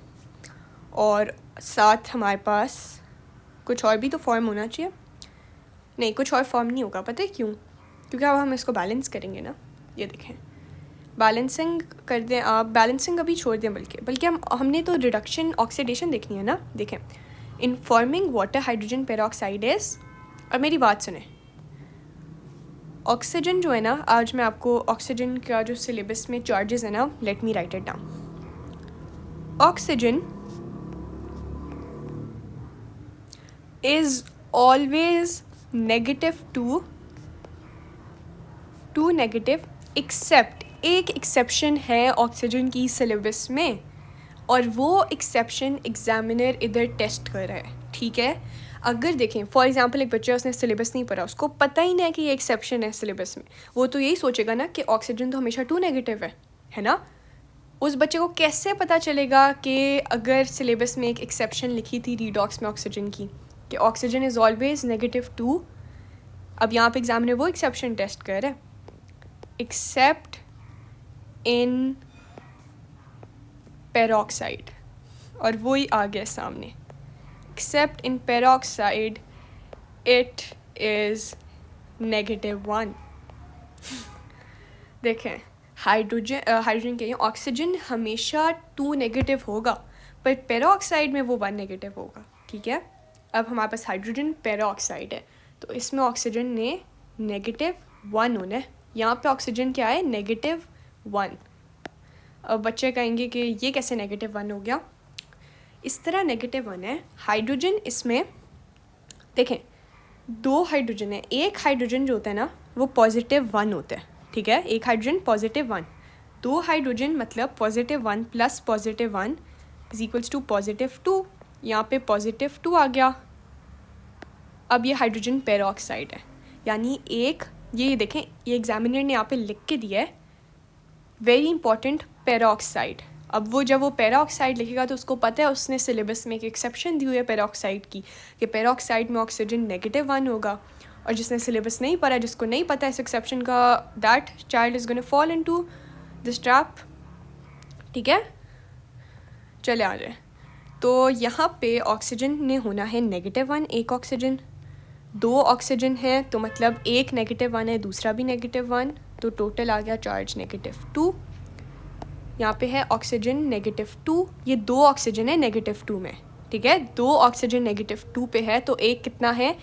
और साथ हमारे पास कुछ और भी तो फॉर्म होना चाहिए। नहीं, कुछ और फॉर्म नहीं होगा, पता है क्यों? क्योंकि अब हम इसको बैलेंस करेंगे ना। ये देखें, बैलेंसिंग कर दें आप, बैलेंसिंग अभी छोड़ दें, बल्कि हमने तो रिडक्शन ऑक्सीडेशन देखनी है ना। देखें, in forming water hydrogen peroxide is, और मेरी बात सुने, ऑक्सीजन जो है ना, आज मैं आपको ऑक्सीजन का जो सिलेबस में चार्जेस है ना, let me write it down. Oxygen is always negative two negative, except एक एक्सेप्शन है ऑक्सीजन की सिलेबस में, और वो एक्सेप्शन एग्जामिनर इधर टेस्ट कर रहा है, ठीक है। अगर देखें फॉर एग्जांपल एक बच्चा, उसने सिलेबस नहीं पढ़ा, उसको पता ही नहीं है कि ये एक्सेप्शन है सिलेबस में, वो तो यही सोचेगा ना कि ऑक्सीजन तो हमेशा 2 नेगेटिव है ना। उस बच्चे को कैसे पता चलेगा कि अगर सिलेबस में एक एक्सेप्शन लिखी थी रीडॉक्स में ऑक्सीजन की कि ऑक्सीजन इज़ ऑलवेज -2, अब यहाँ पे एग्जामिनर वो एक्सेप्शन टेस्ट कर रहा है, एक्सेप्ट इन पेरोक्साइड, और वही आ गया सामने, accept in peroxide it is -1। देखें, हाइड्रोजन के ऑक्सीजन हमेशा 2 नेगेटिव होगा, पर पेरोक्साइड में वो 1 नेगेटिव होगा। ठीक है, अब हमारे पास हाइड्रोजन पेरोक्साइड है, तो इसमें ऑक्सीजन ने -1 होना है। यहाँ पे ऑक्सीजन क्या है, -1। अब बच्चे कहेंगे कि ये कैसे -1 हो गया। इस तरह -1 है। हाइड्रोजन इसमें देखें 2 हाइड्रोजन है, एक हाइड्रोजन जो होता है ना वो +1 होता है। ठीक है, एक हाइड्रोजन +1, 2 हाइड्रोजन मतलब +1 प्लस +1 इज इक्वल्स टू +2। यहाँ पे +2 आ गया। अब ये हाइड्रोजन पेरोक्साइड है, यानी एक ये देखें, ये एग्जामिनर ने यहाँ पे लिख के दिया है वेरी इंपॉर्टेंट पेरोक्साइड। अब वो जब वो पेरोक्साइड लिखेगा तो उसको पता है, उसने सिलेबस में एक एक्सेप्शन दी हुई है पेरोक्साइड की कि पेरोक्साइड में ऑक्सीजन -1 होगा, और जिसने सिलेबस नहीं पढ़ा, जिसको नहीं पता इस एक्सेप्शन का, that child is gonna fall into this trap. ठीक है, चले आ जाए। तो यहाँ पे ऑक्सीजन ने होना है -1, एक ऑक्सीजन, 2 ऑक्सीजन है तो मतलब एक -1 है, दूसरा भी -1, तो टोटल आ गया चार्ज -2। यहाँ पे है ऑक्सीजन -2, ये 2 ऑक्सीजन है -2 में। ठीक है, 2 ऑक्सीजन -2 पे है, तो एक कितना है,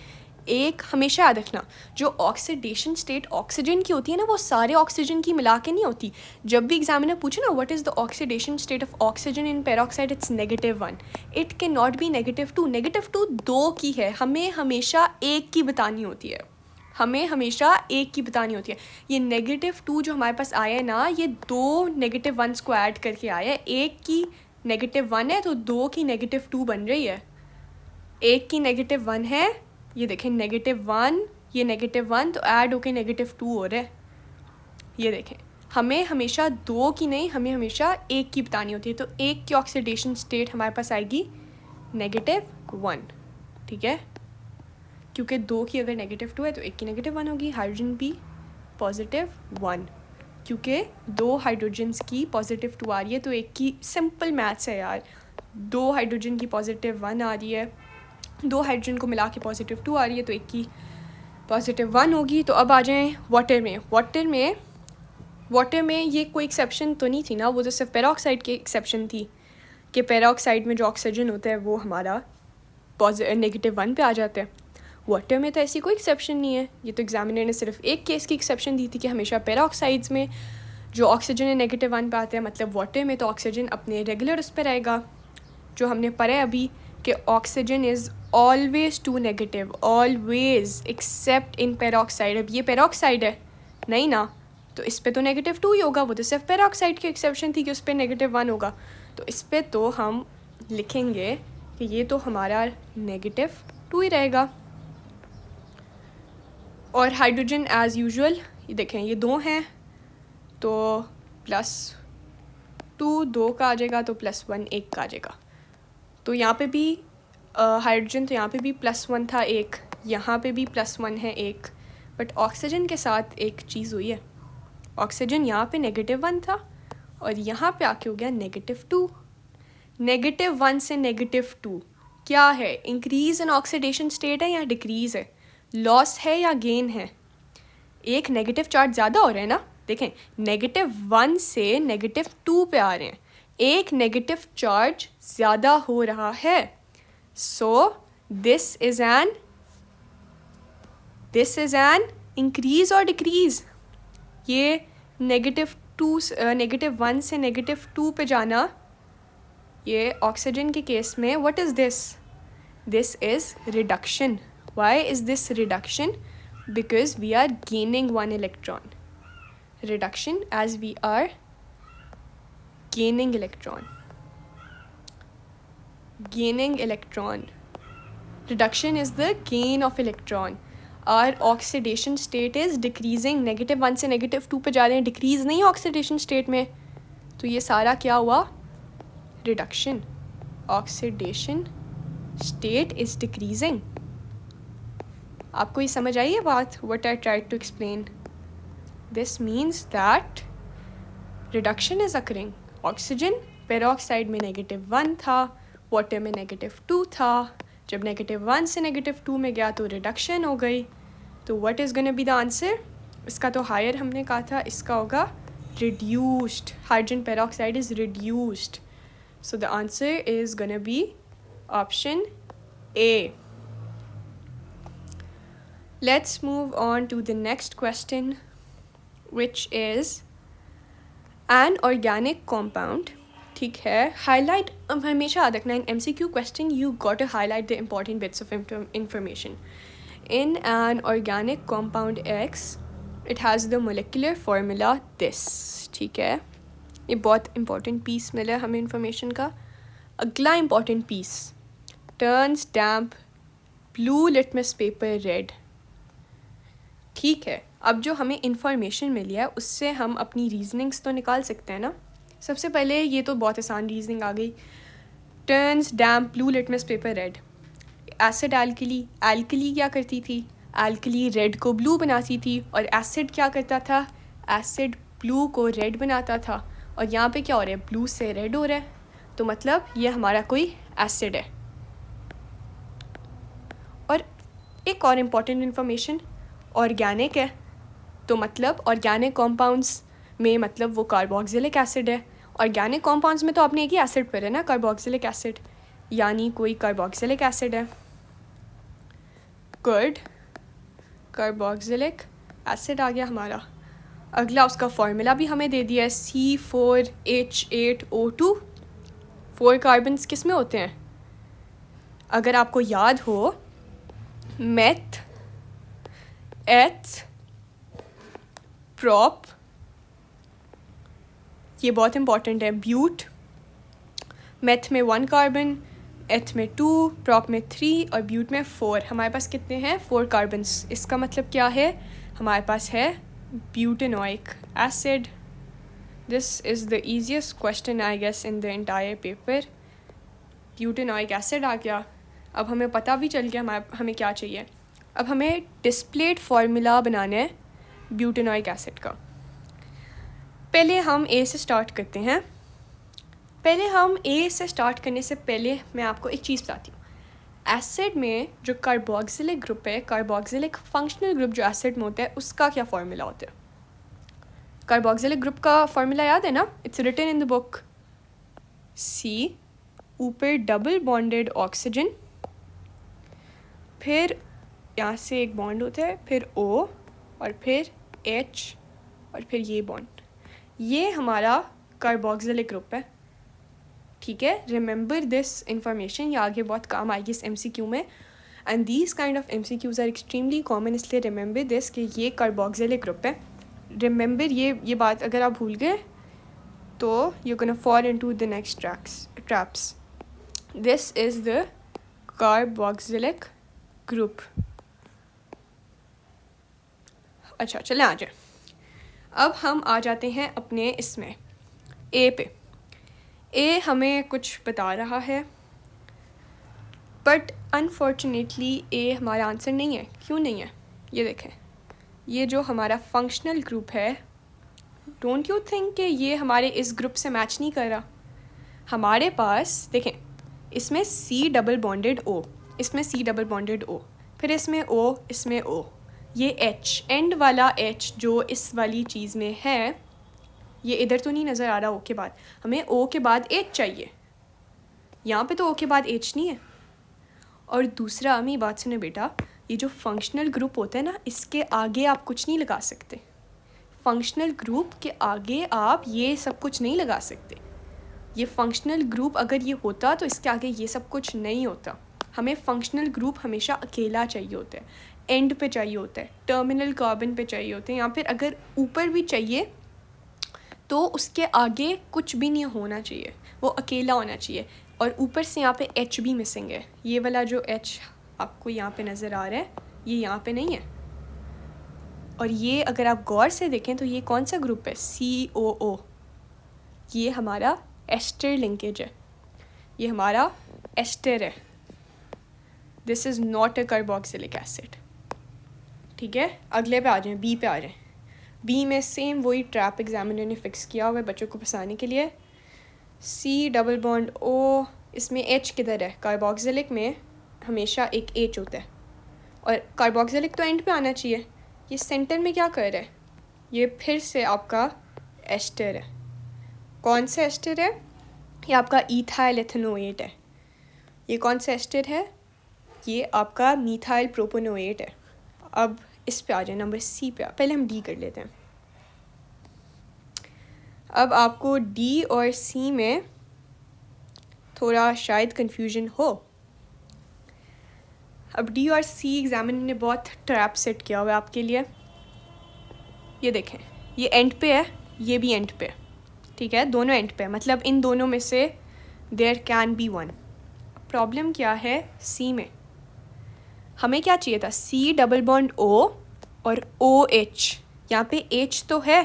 एक हमेशा याद रखना जो ऑक्सीडेशन स्टेट ऑक्सीजन की होती है ना, वो सारे ऑक्सीजन की मिला के नहीं होती। जब भी एग्जामिनर पूछे ना what is the oxidation state of oxygen in peroxide, it's -1, it can not be -2। -2 2 की है, हमें हमेशा एक की बतानी होती है, हमें हमेशा एक की बतानी होती है। ये -2 जो हमारे पास आया है ना, ये 2 -1 को ऐड करके आया है। एक की -1 है तो 2 की -2 बन रही है। एक की -1 है, ये देखें -1, ये -1 तो ऐड होके -2 हो रहा है। ये देखें, हमें हमेशा 2 की नहीं, हमें हमेशा एक की बतानी होती है। तो एक की ऑक्सीडेशन स्टेट हमारे पास आएगी -1। ठीक है, क्योंकि 2 की अगर -2 है तो एक की -1 होगी। हाइड्रोजन भी +1, क्योंकि 2 हाइड्रोजन्स की +2 आ रही है, तो एक की सिंपल मैथ्स है यार, 2 हाइड्रोजन की +1 आ रही है, 2 हाइड्रोजन को मिला के +2 आ रही है, तो एक की +1 होगी। तो अब आ जाएं वाटर में। वाटर में ये कोई एक्सेप्शन तो नहीं थी ना, वो तो सिर्फ पेरोक्साइड की एक्सेप्शन थी कि पेरोक्साइड में जो ऑक्सीजन होता है वो हमारा -1 पे आ जाता है। वाटर में तो ऐसी कोई एक्सेप्शन नहीं है। ये तो एग्जामिनर ने सिर्फ एक केस की एक्सेप्शन दी थी कि हमेशा पेरोक्साइड्स में जो ऑक्सीजन है -1 पे आता है, मतलब वाटर में तो ऑक्सीजन अपने रेगुलर उस पर रहेगा, जो हमने पढ़ा है अभी कि oxygen is always 2 negative, always accept in peroxide. अब ये पेरोक्साइड है नहीं ना, तो इस पर तो -2 ही होगा, वो तो सिर्फ पेरोक्साइड की एक्सेप्शन थी कि उस पर -1 होगा, तो इस पर तो हम लिखेंगे कि ये तो हमारा -2 ही रहेगा। और हाइड्रोजन एज़ यूजुअल, ये देखें ये 2 हैं तो +2 2 का आ जाएगा, तो +1 1 का आ जाएगा। तो यहाँ पे भी हाइड्रोजन, तो यहाँ पे भी +1 था एक, यहाँ पे भी +1 है एक, बट ऑक्सीजन के साथ एक चीज़ हुई है, ऑक्सीजन यहाँ पे -1 था और यहाँ पे आके हो गया -2। -1 से -2 क्या है, इंक्रीज़ इन ऑक्सीडेशन स्टेट है या डिक्रीज़ है, लॉस है या गेन है। एक नेगेटिव चार्ज ज़्यादा हो रहा है ना, देखें -1 से -2 पे आ रहे हैं, एक नेगेटिव चार्ज ज़्यादा हो रहा है। So this is an increase और डिक्रीज़। ये -1 से -2 पे जाना, ये ऑक्सीजन के केस में what is this, this is reduction. Why is this reduction? Because we are gaining 1 electron. Reduction as we are gaining electron. Gaining electron. Reduction is the gain of electron. Our oxidation state is decreasing. -1 से -2 पे जा रहे हैं, decrease नहीं है oxidation state में, तो ये सारा क्या हुआ, reduction, oxidation state is decreasing. आपको ये समझ आई है बात, what I tried to explain? This means that reduction is occurring. Oxygen peroxide में -1 था, वाटर में -2 था, जब -1 से -2 में गया तो रिडक्शन हो गई। तो what is gonna be the answer? इसका तो हायर हमने कहा था, इसका होगा reduced. Hydrogen peroxide is reduced, so the answer is gonna B option A. Let's move on to the next question, which is an organic compound. ठीक है, highlight, हमेशा याद रखना, in MCQ question you got to highlight the important bits of information. In an organic compound X, it has the molecular formula this. ठीक है, ये बहुत important piece मिला हमें information का। अगला important piece, turns damp blue litmus paper red. ठीक है, अब जो हमें इंफॉर्मेशन मिली है उससे हम अपनी रीजनिंग्स तो निकाल सकते हैं ना। सबसे पहले ये तो बहुत आसान रीजनिंग आ गई, turns damp blue litmus paper red. Acid alkali, alkali क्या करती थी, एल्कली रेड को ब्लू बनाती थी, और एसिड क्या करता था, एसिड ब्लू को रेड बनाता था। और यहाँ पे क्या हो रहा है, ब्लू से रेड हो रहा है, तो मतलब ये हमारा कोई एसिड है। और एक और इम्पॉर्टेंट इन्फॉर्मेशन, ऑर्गेनिक है, तो मतलब ऑर्गेनिक कॉम्पाउंड्स में मतलब वो कार्बोक्सिलिक एसिड है। ऑर्गेनिक कॉम्पाउंड्स में तो आपने एक ही एसिड पर है ना, कार्बोक्सिलिक एसिड, यानी कोई कार्बोक्सिलिक एसिड है। गुड, कार्बोक्सिलिक एसिड आ गया हमारा। अगला उसका फॉर्मूला भी हमें दे दिया है, C4H8O2। 4 कार्बन्स किस में होते हैं, अगर आपको याद हो, मेथ, एथ, प्रॉप, ये बहुत इंपॉर्टेंट है, ब्यूट। मेथ में 1 कार्बन, एथ में 2, प्रॉप में 3 और ब्यूट में 4। हमारे पास कितने हैं, 4 कार्बन्स। इसका मतलब क्या है, हमारे पास है butanoic acid. This is the easiest question I guess in the entire paper. Butanoic acid आ गया। अब हमें पता भी चल गया हमें क्या चाहिए। अब हमें डिस्प्लेड फार्मूला बनाना है ब्यूटेनोइक एसिड का। पहले हम ए से स्टार्ट करते हैं। पहले हम ए से स्टार्ट करने से पहले मैं आपको एक चीज़ बताती हूँ। एसिड में जो कार्बोक्सिलिक ग्रुप है, कार्बोक्सिलिक फंक्शनल ग्रुप जो एसिड में होता है, उसका क्या फार्मूला होता है? कार्बोक्सिलिक ग्रुप का फार्मूला याद है ना, it's written in the book. See, ऊपर डबल बॉन्डेड ऑक्सीजन, फिर यहाँ से एक बॉन्ड होता है, फिर O और फिर H और फिर ये बॉन्ड, ये हमारा कार्बोक्सिलिक ग्रुप है। ठीक है, रिमेंबर दिस इंफॉर्मेशन, ये आगे बहुत काम आएगी इस MCQ में। And these kind of MCQs are extremely common, इसलिए रिमेंबर दिस कि ये कार्बोक्सिलिक ग्रुप है। रिमेंबर ये बात अगर आप भूल गए तो you can fall into the next traps. This is the carboxylic group. अच्छा चले आ जाए, अब हम आ जाते हैं अपने इसमें ए पे। ए हमें कुछ बता रहा है, बट अनफॉर्चुनेटली ए हमारा आंसर नहीं है। क्यों नहीं है, ये देखें, ये जो हमारा फंक्शनल ग्रुप है, डोंट यू थिंक कि ये हमारे इस ग्रुप से मैच नहीं कर रहा। हमारे पास देखें, इसमें C डबल बॉन्डेड O, इसमें C डबल बॉन्डेड O, फिर इसमें O, इसमें O, ये H, एंड वाला H जो इस वाली चीज़ में है, ये इधर तो नहीं नज़र आ रहा O के बाद, हमें O के बाद H चाहिए। यहाँ पे तो O के बाद H नहीं है। और दूसरा, मेरी बात सुने बेटा, ये जो फंक्शनल ग्रुप होता है ना, इसके आगे आप कुछ नहीं लगा सकते। फंक्शनल ग्रुप के आगे आप ये सब कुछ नहीं लगा सकते। ये फंक्शनल ग्रुप अगर ये होता तो इसके आगे ये सब कुछ नहीं होता। हमें फंक्शनल ग्रुप हमेशा अकेला चाहिए होता है, एंड पे चाहिए होता है, टर्मिनल कार्बन पे चाहिए होते हैं, या फिर अगर ऊपर भी चाहिए तो उसके आगे कुछ भी नहीं होना चाहिए, वो अकेला होना चाहिए। और ऊपर से यहाँ पे H भी मिसिंग है। ये वाला जो H आपको यहाँ पे नज़र आ रहा है, ये यहाँ पे नहीं है। और ये अगर आप गौर से देखें तो ये कौन सा ग्रुप है, COO। ये हमारा एस्टर लिंकेज है, ये हमारा एस्टर है, this is not a carboxylic acid. ठीक है, अगले पे आ जाएं, बी पे आ जाएं। बी में सेम वही ट्रैप एग्जामिनर ने फिक्स किया हुआ है बच्चों को फंसाने के लिए। सी डबल बॉन्ड ओ, इसमें एच किधर है? कार्बोक्सिलिक में हमेशा एक एच होता है, और कार्बोक्सिलिक तो एंड पे आना चाहिए। ये सेंटर में क्या कर रहा है? ये फिर से आपका एस्टर है। कौन सा एस्टर है? ये आपका इथाइल एथेनोएट है। ये कौन सा एस्टर है? ये आपका मीथाइल प्रोपोनोएट है। अब इस पे आ जाए, नंबर सी पे। पहले हम डी कर लेते हैं। अब आपको डी और सी में थोड़ा शायद कंफ्यूजन हो। अब डी और सी एग्जामिनर ने बहुत ट्रैप सेट किया हुआ है आपके लिए। ये देखें, ये एंड पे है, ये भी एंड पे है। ठीक है, दोनों एंड पे है, मतलब इन दोनों में से there can be one. Problem क्या है? सी में हमें क्या चाहिए था? सी डबल बॉन्ड ओ और ओ एच। यहाँ पे एच तो है,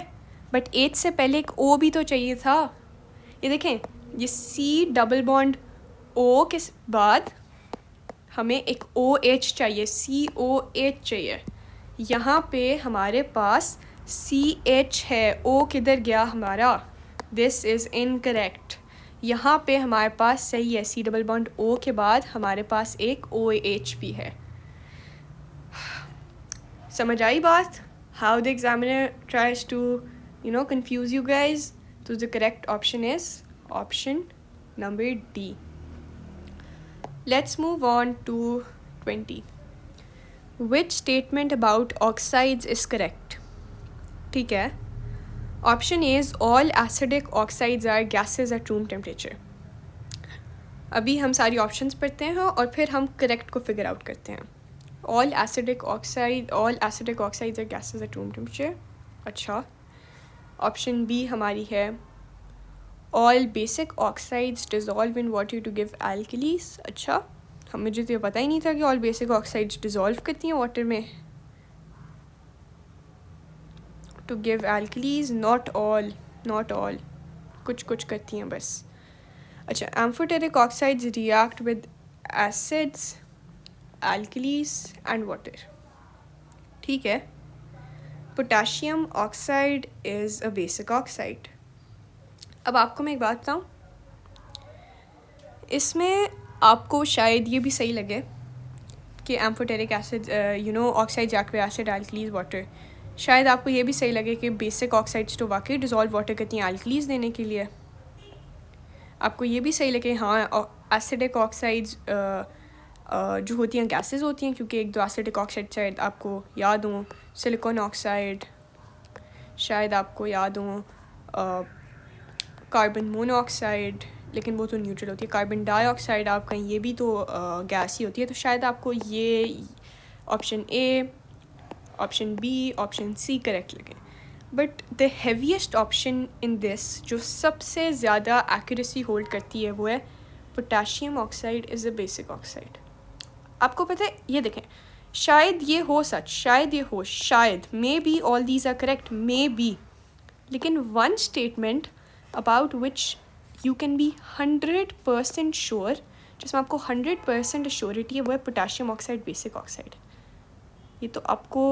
बट एच से पहले एक ओ भी तो चाहिए था। ये देखें, ये सी डबल बॉन्ड ओ के बाद हमें एक ओ एच चाहिए, सी ओ एच चाहिए। यहाँ पे हमारे पास सी एच है, ओ किधर गया हमारा? This is incorrect. यहाँ पे हमारे पास सही है, सी डबल बॉन्ड ओ के बाद हमारे पास एक ओ एच भी है। समझ आई बात? How the examiner tries to confuse you guys? So the correct option is option number D. Let's move on to 20. Which statement about oxides is correct? ठीक है, option A is all acidic oxides are gases at room temperature. अभी हम सारी ऑप्शंस पढ़ते हैं और फिर हम करेक्ट को फिगर आउट करते हैं। all acidic oxides are gases at room temperature। अच्छा, ऑप्शन बी हमारी है all basic oxides dissolve in water to give alkalis। अच्छा, मुझे तो ये पता ही नहीं था कि all basic oxides dissolve करती हैं वाटर में to give alkalis। not all, कुछ करती हैं बस। अच्छा, amphoteric oxides react with acids, alkalis and water। ठीक है, potassium oxide is a basic oxide. अब आपको मैं एक बात बताऊँ, इसमें आपको शायद ये भी सही लगे कि amphoteric acid oxide react with acid, alkalis, water. शायद आपको ये भी सही लगे कि बेसिक ऑक्साइड्स तो वाकई डिज़ोल्व वाटर करती हैं एल्कलीज देने के लिए। आपको ये भी सही लगे हाँ एसिडिक ऑक्साइड्स जो होती हैं गैसेस होती हैं, क्योंकि एक दो एसिडिक ऑक्साइड शायद आपको याद हो, सिलिकॉन ऑक्साइड, शायद आपको याद हो कार्बन मोनोऑक्साइड, लेकिन वो तो न्यूट्रल होती है। कार्बन डाइऑक्साइड आप कहीं, ये भी तो गैस ही होती है। तो शायद आपको ये option A, option B, option C correct लगे। But the heaviest option in this, जो सबसे ज़्यादा एक्यूरेसी होल्ड करती है, वो है potassium oxide is a basic oxide. आपको पता है, ये देखें, शायद ये हो सच, शायद ये हो, शायद maybe all these are correct, maybe, लेकिन one statement about which you can be 100% sure, जिसमें आपको 100% श्योरिटी है, वो है पोटाशियम ऑक्साइड बेसिक ऑक्साइड। ये तो आपको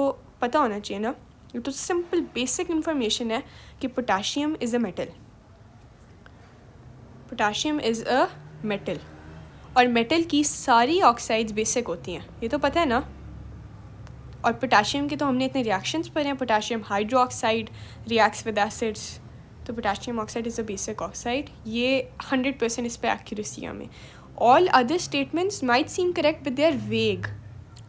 पता होना चाहिए ना, ये तो सिंपल बेसिक इन्फॉर्मेशन है कि potassium is a metal, potassium is a metal, और मेटल की सारी ऑक्साइड्स बेसिक होती हैं, ये तो पता है ना। और पोटाशियम के तो हमने इतने रिएक्शंस पढ़े हैं, potassium hydroxide reacts with acids, तो potassium oxide is a basic oxide. ये 100% इस पर एक्यूरेसी हमें। All other statements might seem correct but they are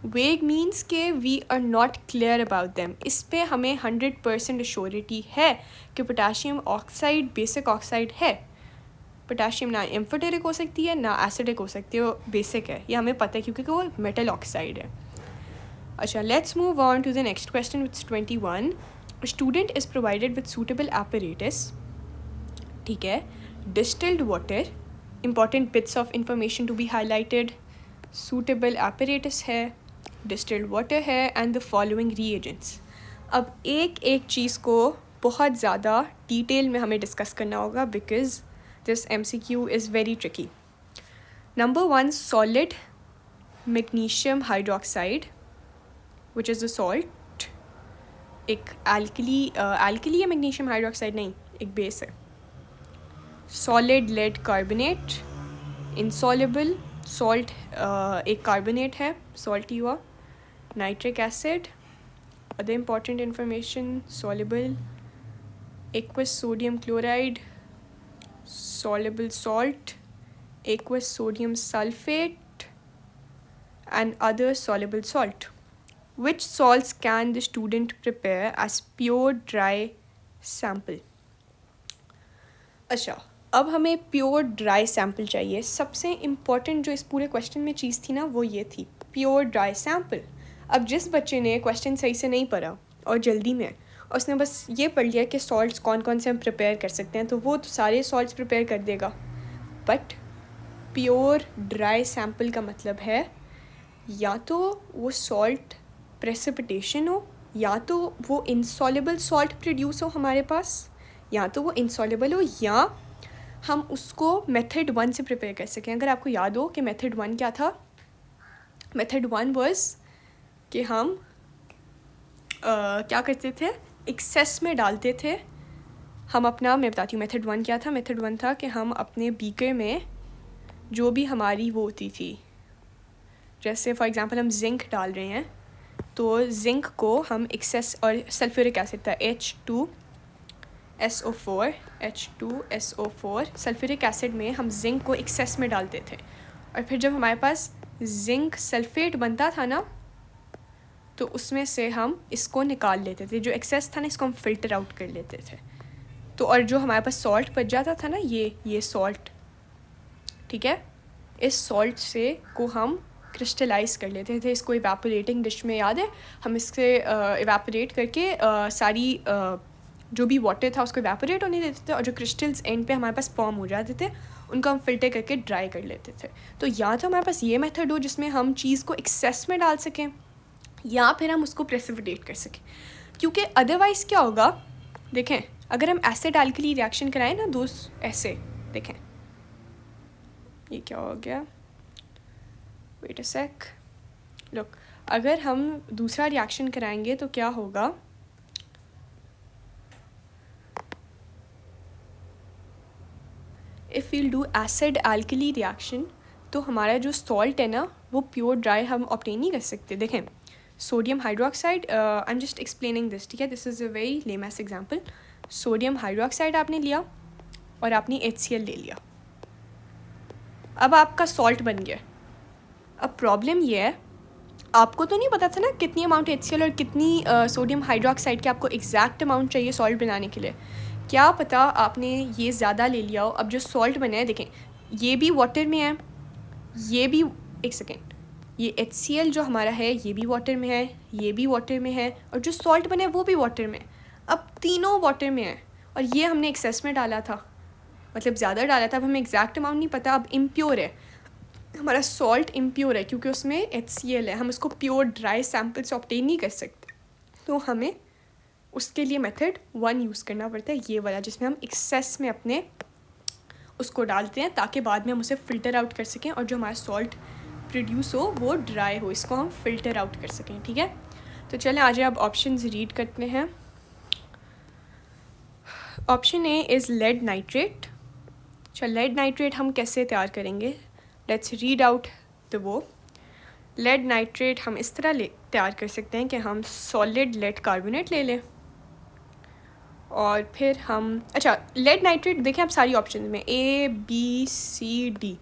vague means के we are not clear about them. इस पर हमें 100% श्योरिटी है कि पोटाशियम ऑक्साइड बेसिक ऑक्साइड है। पोटाशियम ना एम्फोटेरिक हो सकती है ना एसिडिक हो सकती है, वो बेसिक है, ये हमें पता है क्योंकि वो मेटल ऑक्साइड है। अच्छा, let's move on to the next question which 21। A student is provided with suitable apparatus, ठीक है, distilled water, important bits of information to be highlighted, suitable apparatus है, distilled water है, and the following reagents। अब एक एक चीज़ को बहुत ज़्यादा डिटेल में हमें डिस्कस करना होगा because this MCQ is very tricky. Number 1, solid magnesium hydroxide, which is a salt. एक alkali या magnesium hydroxide नहीं, एक बेस है. Solid lead carbonate, insoluble salt, एक carbonate है, salty हुआ. Nitric acid, other important information, soluble. Aqueous sodium chloride, soluble salt. Aqueous sodium sulfate and other soluble salt. Which salts can the student prepare as pure dry sample? अच्छा, अब हमें प्योर ड्राई सैम्पल चाहिए. सबसे इम्पॉर्टेंट जो इस पूरे क्वेश्चन में चीज़ थी ना वो ये थी, प्योर ड्राई सैम्पल. अब जिस बच्चे ने क्वेश्चन सही से नहीं पढ़ा और जल्दी में और उसने बस ये पढ़ लिया कि सॉल्ट्स कौन कौन से हम प्रिपेयर कर सकते हैं, तो वो तो सारे सॉल्ट्स प्रिपेयर कर देगा. बट प्योर ड्राई सैम्पल का मतलब है या तो वो सॉल्ट प्रेसिपिटेशन हो, या तो वो इंसॉल्युबल सॉल्ट प्रोड्यूस हो हमारे पास, या तो वो इंसॉल्युबल हो, या हम उसको मेथड 1 से प्रिपेयर कर सकें. अगर आपको याद हो कि मेथड 1 क्या था, मेथड 1 वाज कि हम क्या करते थे, एक्सेस में डालते थे. हम अपना, मैं बताती हूँ मेथड 1 क्या था. मेथड 1 था कि हम अपने बीकर में जो भी हमारी वो होती थी, जैसे फॉर एग्जांपल हम जिंक डाल रहे हैं, तो जिंक को हम एक्सेस, और सल्फ्यूरिक एसिड था H2SO4 सल्फ्यूरिक एसिड में हम जिंक को एक्सेस में डालते थे. और फिर जब हमारे पास जिंक सल्फेट बनता था ना, तो उसमें से हम इसको निकाल लेते थे. जो एक्सेस था ना, इसको हम फ़िल्टर आउट कर लेते थे. तो और जो हमारे पास सॉल्ट बच जाता था ना, ये सॉल्ट, ठीक है, इस सॉल्ट से को हम क्रिस्टलाइज कर लेते थे. इसको इवेपोरेटिंग डिश में, याद है, हम इससे इवेपोरेट करके सारी जो भी वाटर था उसको इवेपोरेट होने देते थे, और जो क्रिस्टल्स एंड पे हमारे पास फॉर्म हो जाते थे उनको हम फिल्टर करके ड्राई कर लेते थे. तो या तो हमारे पास ये मेथड हो जिसमें हम चीज़ को एक्सेस में डाल सकें, या फिर हम उसको प्रेसिपिटेट कर सकें. क्योंकि अदरवाइज़ क्या होगा, देखें, अगर हम एसिड एल्कली रिएक्शन कराएं ना दोस्त, ऐसे देखें, ये क्या हो गया, वेट अ सेक, लुक, अगर हम दूसरा रिएक्शन कराएंगे तो क्या होगा, if we'll do acid alkali reaction, तो हमारा जो सॉल्ट है ना वो प्योर ड्राई हम ऑब्टेन नहीं कर सकते. देखें, sodium hydroxide, I am just explaining this, ठीक है, this is a very layman's example. Sodium hydroxide आपने लिया और आपने HCl ले लिया, अब आपका सॉल्ट बन गया. अब प्रॉब्लम ये है, आपको तो नहीं पता था ना कितनी अमाउंट HCl और कितनी सोडियम हाइड्रोक्साइड की आपको एग्जैक्ट अमाउंट चाहिए सॉल्ट बनाने के लिए. क्या पता आपने ये ज़्यादा ले लिया हो. अब जो सॉल्ट बना है, देखें, ये भी वाटर में है, ये भी, एक सेकेंड, ये HCl जो हमारा है ये भी वाटर में है, ये भी वाटर में है, और जो सॉल्ट बना है वो भी वाटर में है. अब तीनों वाटर में है, और ये हमने एक्सेस में डाला था, मतलब ज़्यादा डाला था. अब हमें एग्जैक्ट अमाउंट नहीं पता. अब इम्प्योर है हमारा सॉल्ट, इम्प्योर है क्योंकि उसमें HCl है. हम उसको प्योर ड्राई सैम्पल से ऑब्टेन नहीं कर सकते, तो हमें उसके लिए मेथड 1 यूज़ करना पड़ता है, ये वाला, जिसमें हम एक्सेस में अपने उसको डालते हैं ताकि बाद में हम उसे फ़िल्टर आउट कर सकें, और जो हमारा सॉल्ट प्रोड्यूस हो वो ड्राई हो, इसको हम फ़िल्टर आउट कर सकें. ठीक है, तो चलें आज अब ऑप्शंस रीड करते हैं. Option A is lead nitrate. चल, लेड नाइट्रेट हम कैसे तैयार करेंगे, लेट्स रीड आउट वो. लेड नाइट्रेट हम इस तरह तैयार कर सकते हैं कि हम सॉलिड लेड कार्बोनेट ले लें, और फिर हम, अच्छा, लेड नाइट्रेट देखें आप सारी ऑप्शन में ABCD,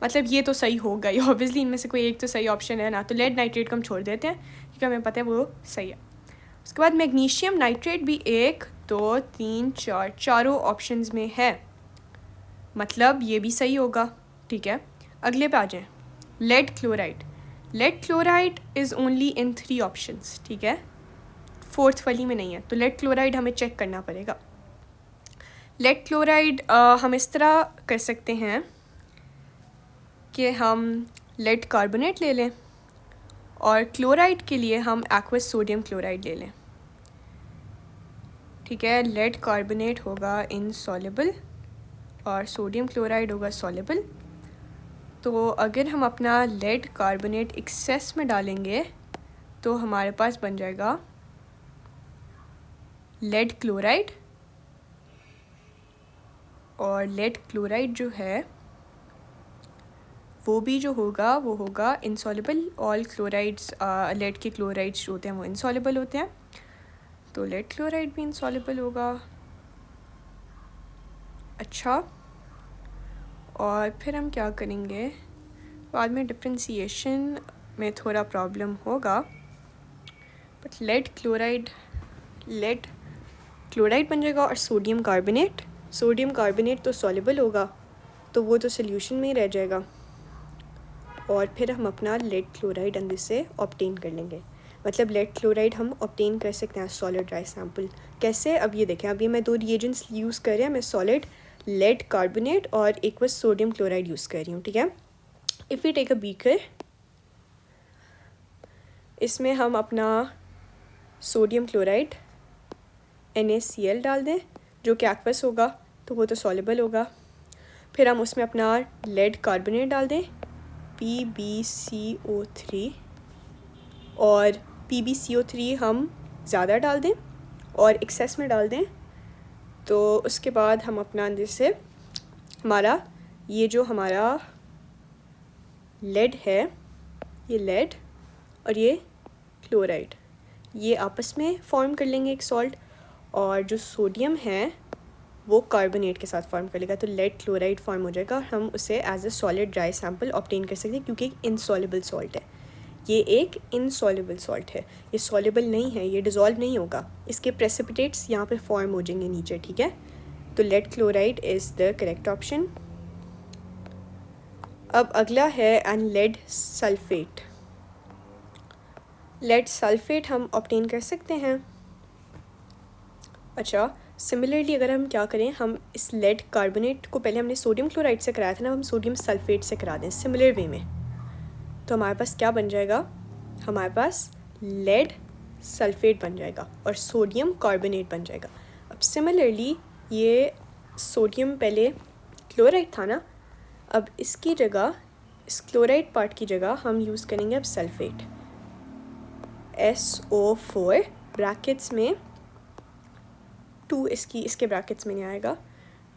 मतलब ये तो सही होगा ही, ऑब्वियसली इनमें से कोई एक तो सही ऑप्शन है ना, तो लेड नाइट्रेट को हम छोड़ देते हैं क्योंकि हमें पता है वो सही है. उसके बाद मैग्नीशियम नाइट्रेट भी 1 2 3 4 चारों ऑप्शंस में है, मतलब ये भी सही होगा. ठीक है, अगले पे आ जाएं. Lead chloride. Lead chloride is only in 3 options, ठीक है, 4th वाली में नहीं है, तो लेड क्लोराइड हमें चेक करना पड़ेगा. लेड क्लोराइड हम इस तरह कर सकते हैं कि हम लेड कार्बोनेट ले लें, और क्लोराइड के लिए हम एक्वस सोडियम क्लोराइड ले लें. ठीक है, लेड कार्बोनेट होगा इनसॉल्युबल और सोडियम क्लोराइड होगा सॉल्युबल। तो अगर हम अपना लेड कार्बोनेट एक्सेस में डालेंगे तो हमारे पास बन जाएगा लेड क्लोराइड, और लेड क्लोराइड जो है वो भी जो होगा वो होगा इनसॉल्युबल। ऑल क्लोराइड्स, लेड के क्लोराइड्स जो होते हैं वो इनसॉल्युबल होते हैं, तो लेड क्लोराइड भी इनसॉल्युबल होगा। अच्छा, और फिर हम क्या करेंगे, बाद में डिफ्रेंसीशन में थोड़ा प्रॉब्लम होगा, बट लेड क्लोराइड बन जाएगा और सोडियम कार्बोनेट तो सॉल्युबल होगा, तो वो तो सोल्यूशन में ही रह जाएगा, और फिर हम अपना लेड क्लोराइड अंदर से ऑब्टेन कर लेंगे। मतलब लेड क्लोराइड हम ऑब्टेन कर सकते हैं सॉलिड ड्राई सैम्पल। कैसे, अब ये देखें, अब ये मैं 2 रिएजेंट्स यूज़ कर रहे हैं, मैं सॉलिड लेड कार्बोनेट और एक बस सोडियम क्लोराइड यूज़ कर रही हूँ, ठीक है। If you take a beaker, इसमें हम अपना सोडियम क्लोराइड NaCl डाल दें, जो कि एक्वस होगा, तो वो तो सॉल्युबल होगा। फिर हम उसमें अपना लेड कार्बोनेट डाल दें, PbCO3, और PbCO3 हम ज़्यादा डाल दें और एक्सेस में डाल दें। तो उसके बाद हम अपना अंदर से हमारा ये जो हमारा लेड है, ये लेड और ये क्लोराइड, ये आपस में फॉर्म कर लेंगे एक सॉल्ट, और जो सोडियम है वो कार्बोनेट के साथ फॉर्म कर लेगा, तो लेड क्लोराइड फॉर्म हो जाएगा। हम उसे as a solid dry sample obtain कर सकते हैं, क्योंकि एक इनसॉल्युबल सॉल्ट है, ये एक इनसॉल्युबल सॉल्ट है, ये सॉल्युबल नहीं है, ये डिज़ोल्व नहीं होगा, इसके प्रेसिपिटेट्स यहाँ पे फॉर्म हो जाएंगे नीचे, ठीक है। तो lead chloride is the correct option. अब अगला है and lead sulphate. Lead sulphate हम ऑब्टेन कर सकते हैं। अच्छा, सिमिलरली अगर हम क्या करें, हम इस लेड कार्बोनेट को पहले हमने सोडियम क्लोराइड से कराया था ना, हम सोडियम सल्फेट से करा दें सिमिलर वे में, तो हमारे पास क्या बन जाएगा, हमारे पास लेड सल्फेट बन जाएगा और सोडियम कार्बोनेट बन जाएगा। अब सिमिलरली ये सोडियम पहले क्लोराइड था ना, अब इसकी जगह, इस क्लोराइड पार्ट की जगह हम यूज़ करेंगे अब सल्फेट, SO4 ब्रैकेट्स में 2, इसके ब्रैकेट्स में नहीं आएगा,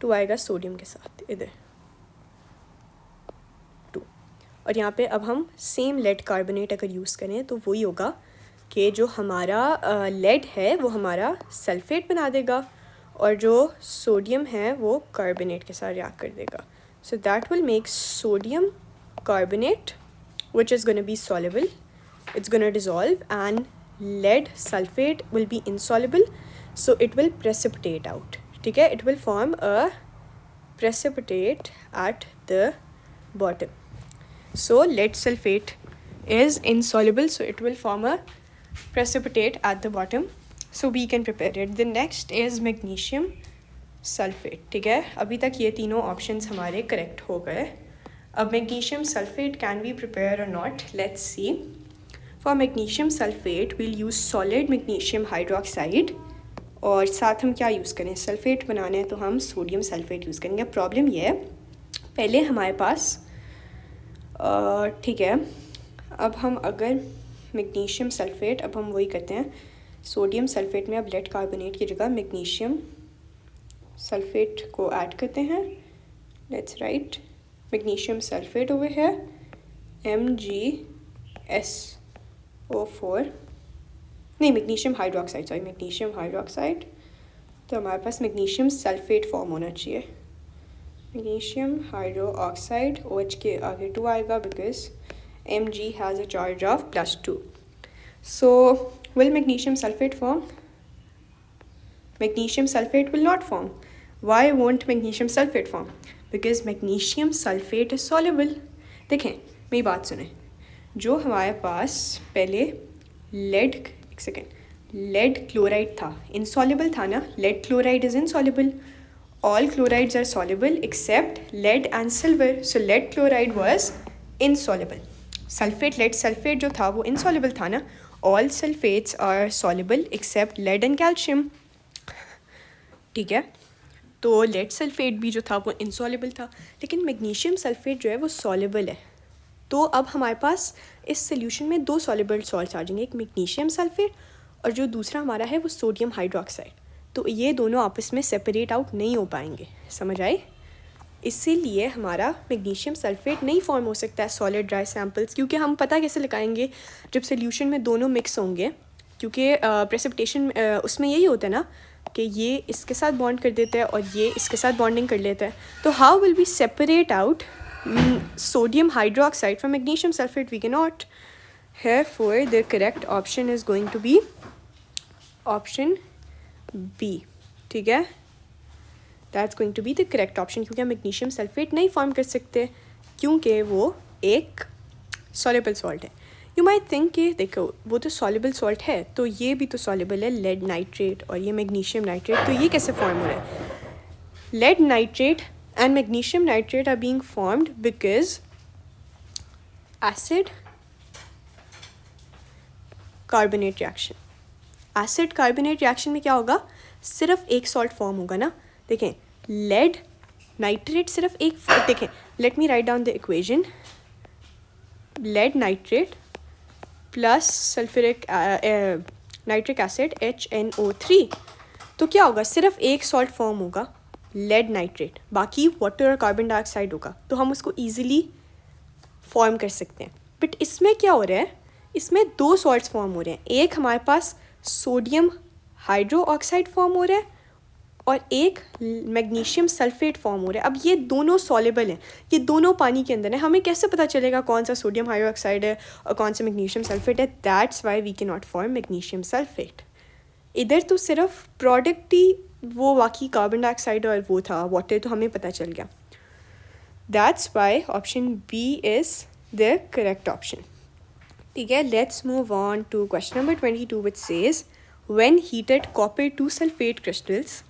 2 आएगा सोडियम के साथ इधर 2, और यहाँ पे अब हम सेम लेड कार्बोनेट अगर यूज़ करें तो वही होगा कि जो हमारा लेड है वो हमारा सल्फेट बना देगा और जो सोडियम है वो कार्बोनेट के साथ रिएक्ट कर देगा। So that will make sodium carbonate which is going to be soluble, it's going to dissolve, and lead sulfate will be insoluble, so it will precipitate out, ठीक है, it will form a precipitate at the bottom. So lead sulfate is insoluble, so it will form a precipitate at the bottom, so we can prepare it. The next is magnesium sulfate, ठीक है। अभी तक ये तीनों ऑप्शंस हमारे करेक्ट हो गए। अब magnesium sulfate can we prepare or not? Let's see. For magnesium sulfate we'll use solid magnesium hydroxide, और साथ हम क्या यूज़ करें, सल्फेट बनाने हैं तो हम सोडियम सल्फेट यूज़ करेंगे। प्रॉब्लम ये है, पहले हमारे पास ठीक है, अब हम अगर मैग्नीशियम सल्फेट, अब हम वही करते हैं, सोडियम सल्फेट में अब लेड कार्बोनेट की जगह मैग्नीशियम सल्फेट को ऐड करते हैं। Let's write magnesium sulfate over here, MgSO4, नहीं magnesium hydroxide, sorry magnesium hydroxide, तो हमारे पास magnesium sulfate फॉर्म होना चाहिए। magnesium hydroxide, OH के आगे 2 आएगा because Mg has a charge of +2. So will magnesium sulfate form? Magnesium sulfate will not form. Why won't magnesium sulfate form? Because magnesium sulfate is soluble. देखें मेरी बात सुने, जो हमारे पास पहले लेड क्लोराइड था, insoluble था ना, lead chloride is insoluble. All chlorides are soluble except lead and silver. So lead chloride was insoluble. lead sulfate जो था वो insoluble था ना. All sulfates are soluble except lead and calcium. ठीक है। तो लेड सल्फेट भी जो था वो इनसॉल्युबल था, लेकिन मैग्नीशियम सल्फेट जो है वो सॉल्युबल है। तो अब हमारे पास इस सोल्यूशन में दो सॉल्युबल सॉल्ट्स आ जाएंगे, एक मैग्नीशियम सल्फेट और जो दूसरा हमारा है वो सोडियम हाइड्रोक्साइड। तो ये दोनों आपस में सेपरेट आउट नहीं हो पाएंगे, समझ आए? इसीलिए हमारा मैग्नीशियम सल्फेट नहीं फॉर्म हो सकता है सॉलिड ड्राई सैम्पल्स, क्योंकि हम पता कैसे लगाएंगे जब सोल्यूशन में दोनों मिक्स होंगे, क्योंकि प्रेसिपिटेशन उसमें यही होता है ना कि ये इसके साथ बॉन्ड कर देता है और ये इसके साथ बॉन्डिंग कर लेता है। तो how will be separate out sodium hydroxide from magnesium sulfate? We cannot. Therefore the correct option is going to be option B. ठीक है, that's going to be the correct option, क्योंकि हम मैग्नीशियम सल्फेट नहीं फॉर्म कर सकते क्योंकि वो एक सॉल्युबल सॉल्ट है। यू माइट थिंक कि देखो वो तो सॉल्युबल सॉल्ट है तो ये भी तो सॉल्युबल है, लेड नाइट्रेट और ये मैग्नीशियम नाइट्रेट, तो ये कैसे फॉर्म हो रहा है? Lead nitrate and magnesium nitrate are being formed because acid carbonate reaction. acid carbonate reaction में क्या होगा? सिर्फ एक सॉल्ट फॉर्म होगा ना। देखें लेड नाइट्रेट सिर्फ एक, देखें let me write down the equation, lead nitrate plus sulphuric nitric acid HNO3, तो क्या होगा? सिर्फ एक सॉल्ट फॉर्म होगा लेड नाइट्रेट, बाकी वाटर और कार्बन डाइऑक्साइड होगा, तो हम उसको ईजिली फॉर्म कर सकते हैं। बट इसमें क्या हो रहा है? इसमें दो सॉल्ट्स फॉर्म हो रहे हैं, एक हमारे पास सोडियम हाइड्रो ऑक्साइड फॉर्म हो रहा है और एक मैग्नीशियम सल्फेट फॉर्म हो रहा है। अब ये दोनों सॉल्युबल हैं, ये दोनों पानी के अंदर है, हमें कैसे पता चलेगा कौन सा सोडियम हाइड्रो ऑक्साइड है और कौन सा मैग्नीशियम सल्फेट है? That's why we can not form magnesium sulphate. इधर तो सिर्फ प्रोडक्ट ही वो बाकी कार्बन डाइऑक्साइड और वो था वाटर, तो हमें पता चल गया। That's why option B is the correct option. ठीक है, let's move on to question number 22 which says when heated copper two sulphate crystals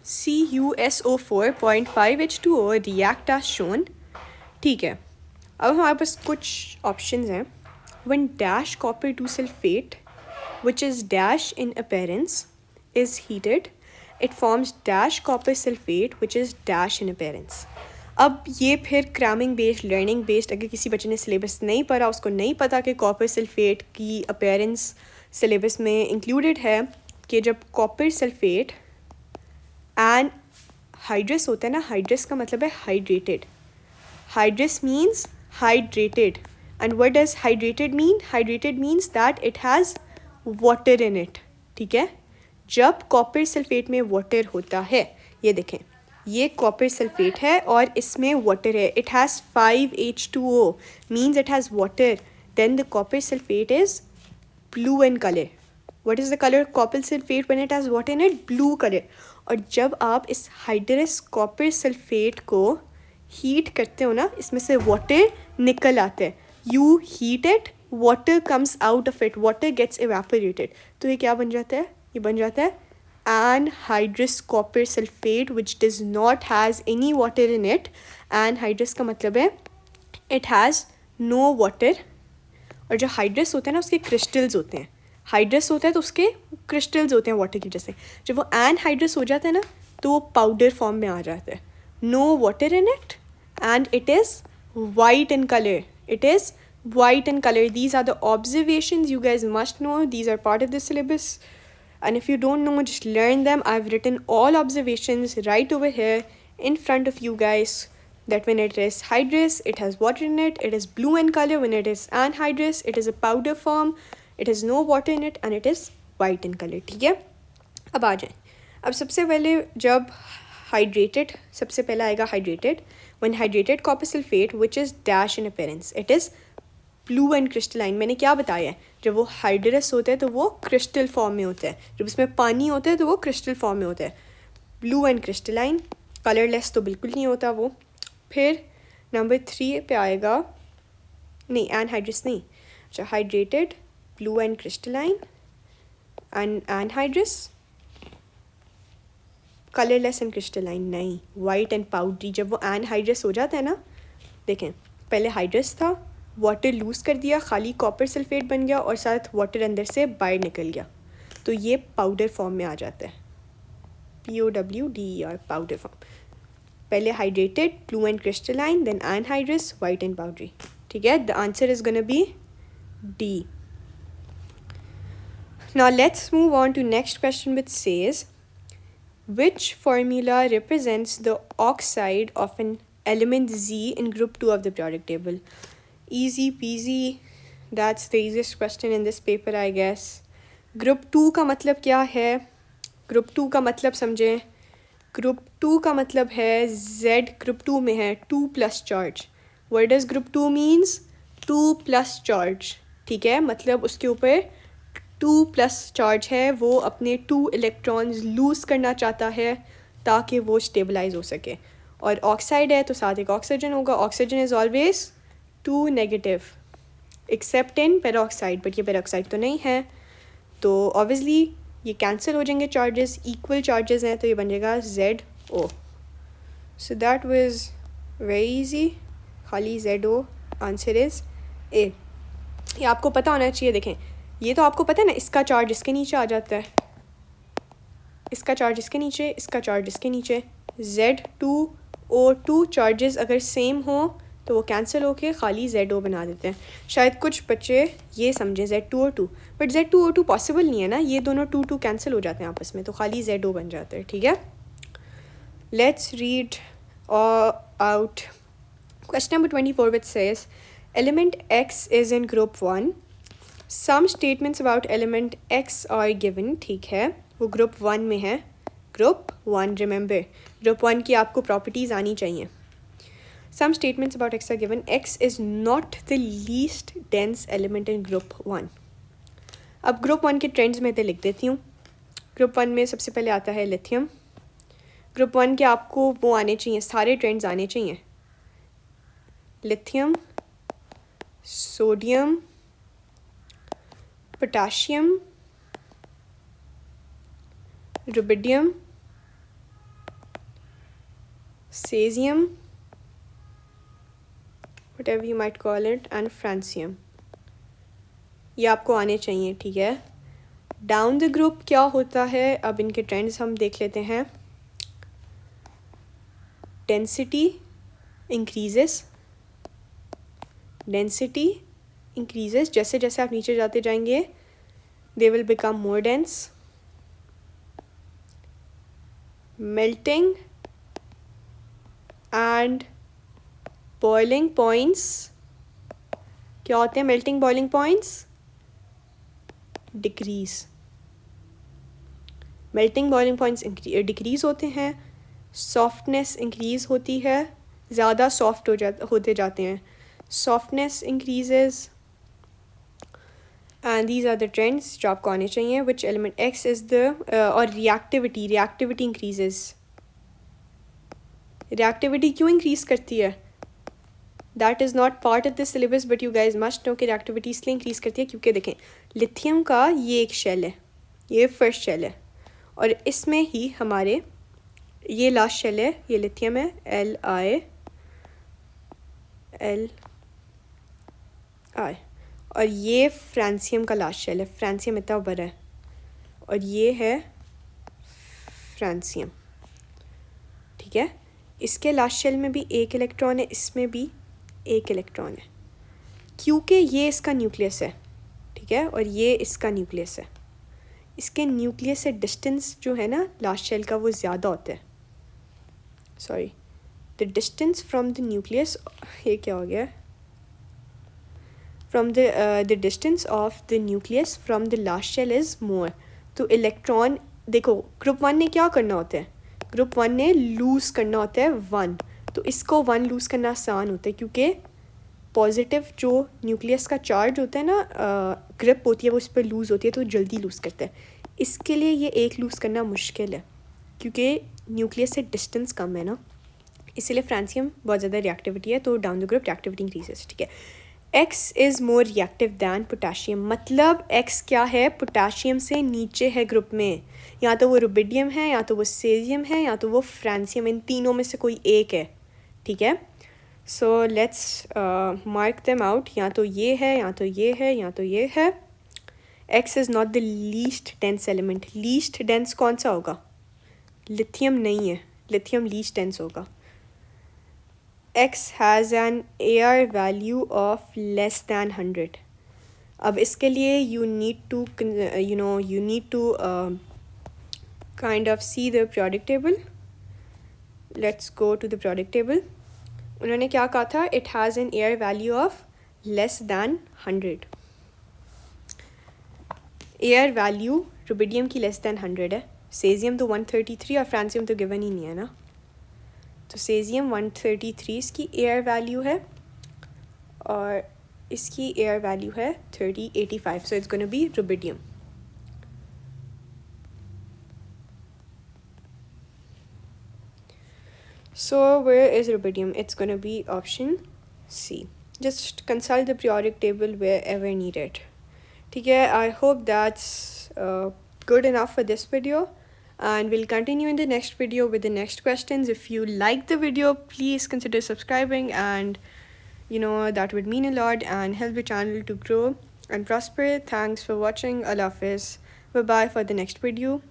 CuSO4.5H2O react as shown. ठीक है, अब हमारे पास कुछ ऑप्शंस हैं। When dash copper two sulphate which is dash in appearance is heated, it forms dash copper sulfate which is dash in appearance. अब ये फिर क्रैमिंग बेस्ड लर्निंग बेस्ड, अगर किसी बच्चे ने सिलेबस नहीं पढ़ा, उसको नहीं पता कि कॉपर सल्फेट की अपीयरेंस सिलेबस में इंक्लूडेड है कि जब कॉपर सल्फेट एंड हाइड्रस होता है ना, हाइड्रस का मतलब है hydrated, hydrous means hydrated, and what does hydrated mean? Hydrated means that it has water in it. ठीक है, जब कॉपर सल्फेट में वाटर होता है, ये देखें ये कॉपर सल्फेट है और इसमें वाटर है, it has 5H2O means it has water, then the copper sulphate is blue in colour. What is the colour copper sulphate when it has water in it? Blue colour. और जब आप इस हाइड्रस कॉपर सल्फेट को हीट करते हो ना, इसमें से वाटर निकल आता है, you heat it, water comes out of it, water gets evaporated, तो ये क्या बन जाता है? ये बन जाता है anhydrous copper sulfate which does not has any water in it। anhydrous का मतलब है it has no water, और जो हाइड्रस होता है ना उसके क्रिस्टल्स होते हैं, हाइड्रस होता है तो उसके क्रिस्टल्स होते हैं वाटर की वजह से। जब वो एनहाइड्रस हो जाता है ना तो वो पाउडर फॉर्म में आ जाता है, no water in it and it is white in colour, it is white in color. These are the observations you guys must know, these are part of the syllabus, and if you don't know just learn them. I've written all observations right over here in front of you guys, that when it is hydrous it has water in it, it is blue in color, when it is anhydrous it is a powder form, it has no water in it and it is white in color। ठीक है, अब आ जाएं। अब सबसे पहले जब हाइड्रेटेड, सबसे पहला आएगा hydrated, when hydrated copper sulfate which is dash in appearance it is blue and crystalline. मैंने क्या बताया है, जब वो हाइड्रस होता है तो वो क्रिस्टल फॉर्म में होता है, जब उसमें पानी होता है तो वो क्रिस्टल फॉर्म में होता है, ब्लू एंड क्रिस्टलाइन, कलरलेस तो बिल्कुल नहीं होता वो। फिर नंबर 3 पे आएगा, नहीं एनहाइड्रस नहीं, अच्छा hydrated blue and crystalline and anhydrous, colourless and crystalline नहीं, वाइट एंड पाउडरी। जब वो एनहाइड्रस हो जाता है ना, देखें पहले हाइड्रस था, वाटर लूज़ कर दिया, खाली कॉपर सल्फेट बन गया और साथ वाटर अंदर से बाहर निकल गया, तो ये पाउडर फॉर्म में आ जाता है, POWDER, पाउडर फॉर्म. पहले hydrated, blue and crystalline, then anhydrous, white and powdery. ठीक है, the answer is gonna be D. Now let's move on to next question, which says which formula represents the oxide of an element Z in group 2 of the periodic table? Easy peasy. That's the easiest question in this paper, I guess. Group 2 का मतलब क्या है? Group 2 का मतलब समझें. Group 2 का मतलब है Z group 2 में है 2 plus charge. What does group 2 means? 2 plus charge. ठीक है, मतलब उसके ऊपर 2 प्लस चार्ज है, वो अपने 2 इलेक्ट्रॉन्स लूज़ करना चाहता है ताकि वो स्टेबलाइज हो सके. और ऑक्साइड है तो साथ एक ऑक्सीजन होगा. Oxygen is always 2 negative accept in peroxide, but ये पेरोक्साइड तो नहीं है, तो ऑब्वियसली ये कैंसिल हो जाएंगे चार्जेस. इक्वल चार्जेस हैं तो ये बन जाएगा ZO. So that was very easy. खाली ZO. Answer is A. ये आपको पता होना चाहिए. देखें, ये तो आपको पता है ना, इसका चार्ज इसके नीचे आ जाता है, इसका चार्ज इसके नीचे, इसका चार्ज इसके नीचे. Z2O2 चार्जेस अगर सेम हो तो वो कैंसिल होके खाली ZO बना देते हैं. शायद कुछ बच्चे ये समझें Z2O2, बट Z2O2 पॉसिबल नहीं है ना, ये दोनों 2 कैंसिल हो जाते हैं आपस में, तो खाली ZO बन जाता है. ठीक है, let's read out question number 24, which says element X is in group 1. Some statements about element X are given. ठीक है, वो ग्रुप 1 में है. ग्रुप 1, रिमेंबर ग्रुप 1 की आपको प्रॉपर्टीज़ आनी चाहिए. Some statements about X are given. X is not the least dense element in group 1. अब ग्रुप 1 के ट्रेंड्स में तो लिख देती हूँ. ग्रुप 1 में सबसे पहले आता है लिथियम. ग्रुप 1 के आपको वो आने चाहिए, सारे ट्रेंड्स आने चाहिए. Lithium, sodium, potassium, rubidium, cesium, whatever you might call it, and francium. ये आपको आने चाहिए. ठीक है, डाउन द ग्रुप क्या होता है, अब इनके ट्रेंड्स हम देख लेते हैं. डेंसिटी इंक्रीजेस, डेंसिटी इंक्रीजेस, जैसे जैसे आप नीचे जाते जाएंगे they will become more dense. Melting and boiling points क्या होते हैं? Melting boiling points decrease. Melting boiling points decrease होते हैं. सॉफ्टनेस इंक्रीज होती है, ज़्यादा सॉफ्ट होते जाते हैं. Softness increases. And these are the trends जो आपको आने चाहिए. Which element X is the और रिएक्टिविटी इंक्रीजेज. रिएक्टिविटी क्यों इंक्रीज करती है? That is not part of the syllabus, but you guys must know कि रिएक्टिविटी इसलिए इंक्रीज करती है क्योंकि देखें, लिथियम का ये एक शेल है, ये फर्स्ट शेल है, और इसमें ही हमारे ये लास्ट शेल है, ये लिथियम है LiLi, और ये फ्रांसियम का लास्ट शेल है. फ्रांसियम इतना बड़ा है, और ये है फ्रांसियम. ठीक है, इसके लास्ट शेल में भी एक इलेक्ट्रॉन है, इसमें भी एक इलेक्ट्रॉन है, क्योंकि ये इसका न्यूक्लियस है. ठीक है, और ये इसका न्यूक्लियस है. इसके न्यूक्लियस से डिस्टेंस जो है ना लास्ट शेल का, वो ज़्यादा होता है. Sorry, the distance from the nucleus, ये क्या हो गया, from the distance of the nucleus from the last shell is more. तो इलेक्ट्रॉन देखो, ग्रुप 1 ने क्या करना होता है? ग्रुप 1 ने लूज़ करना होता है 1. तो इसको 1 लूज़ करना आसान होता है क्योंकि पॉजिटिव जो न्यूक्लियस का चार्ज होता है ना, ग्रिप होती है वो उस पर लूज़ होती है, तो जल्दी लूज़ करता है. इसके लिए ये एक लूज़ करना मुश्किल है क्योंकि न्यूक्लियस से डिस्टेंस कम है ना, इसीलिए फ्रांसियम बहुत ज़्यादा रिएक्टिविटी है, तो down the group reactivity increases. ठीक है, X is more reactive than potassium. मतलब X क्या है? पोटाशियम से नीचे है ग्रुप में. या तो वो रुबिडियम है, या तो वो सेजियम है, या तो वो फ्रांसियम. इन तीनों में से कोई एक है. ठीक है, so let's mark them out. या तो ये है, या तो ये है, या तो ये है. X is not the least dense element. Least dense कौन सा होगा? लिथियम नहीं है, लिथियम लीच टेंस होगा. X has an AR value of less than 100. अब इसके लिए you need to kind of see the periodic table. Let's go to the periodic table. उन्होंने क्या कहा था? It has an AR value of less than 100. AR value rubidium की less than 100 है. सेजियम तो 133 और फ्रांसियम तो गिवन ही नहीं है ना. तो सेजियम 133 इसकी AR वैल्यू है और इसकी AR वैल्यू है 3085. So it's gonna be rubidium. So where is rubidium? It's going to be option C. Just consult the periodic table wherever needed. Okay, I hope that's good enough for this video, and we'll continue in the next video with the next questions. If you like the video, please consider subscribing, and that would mean a lot and help the channel to grow and prosper. Thanks for watching. Allah Hafiz. Bye bye for the next video.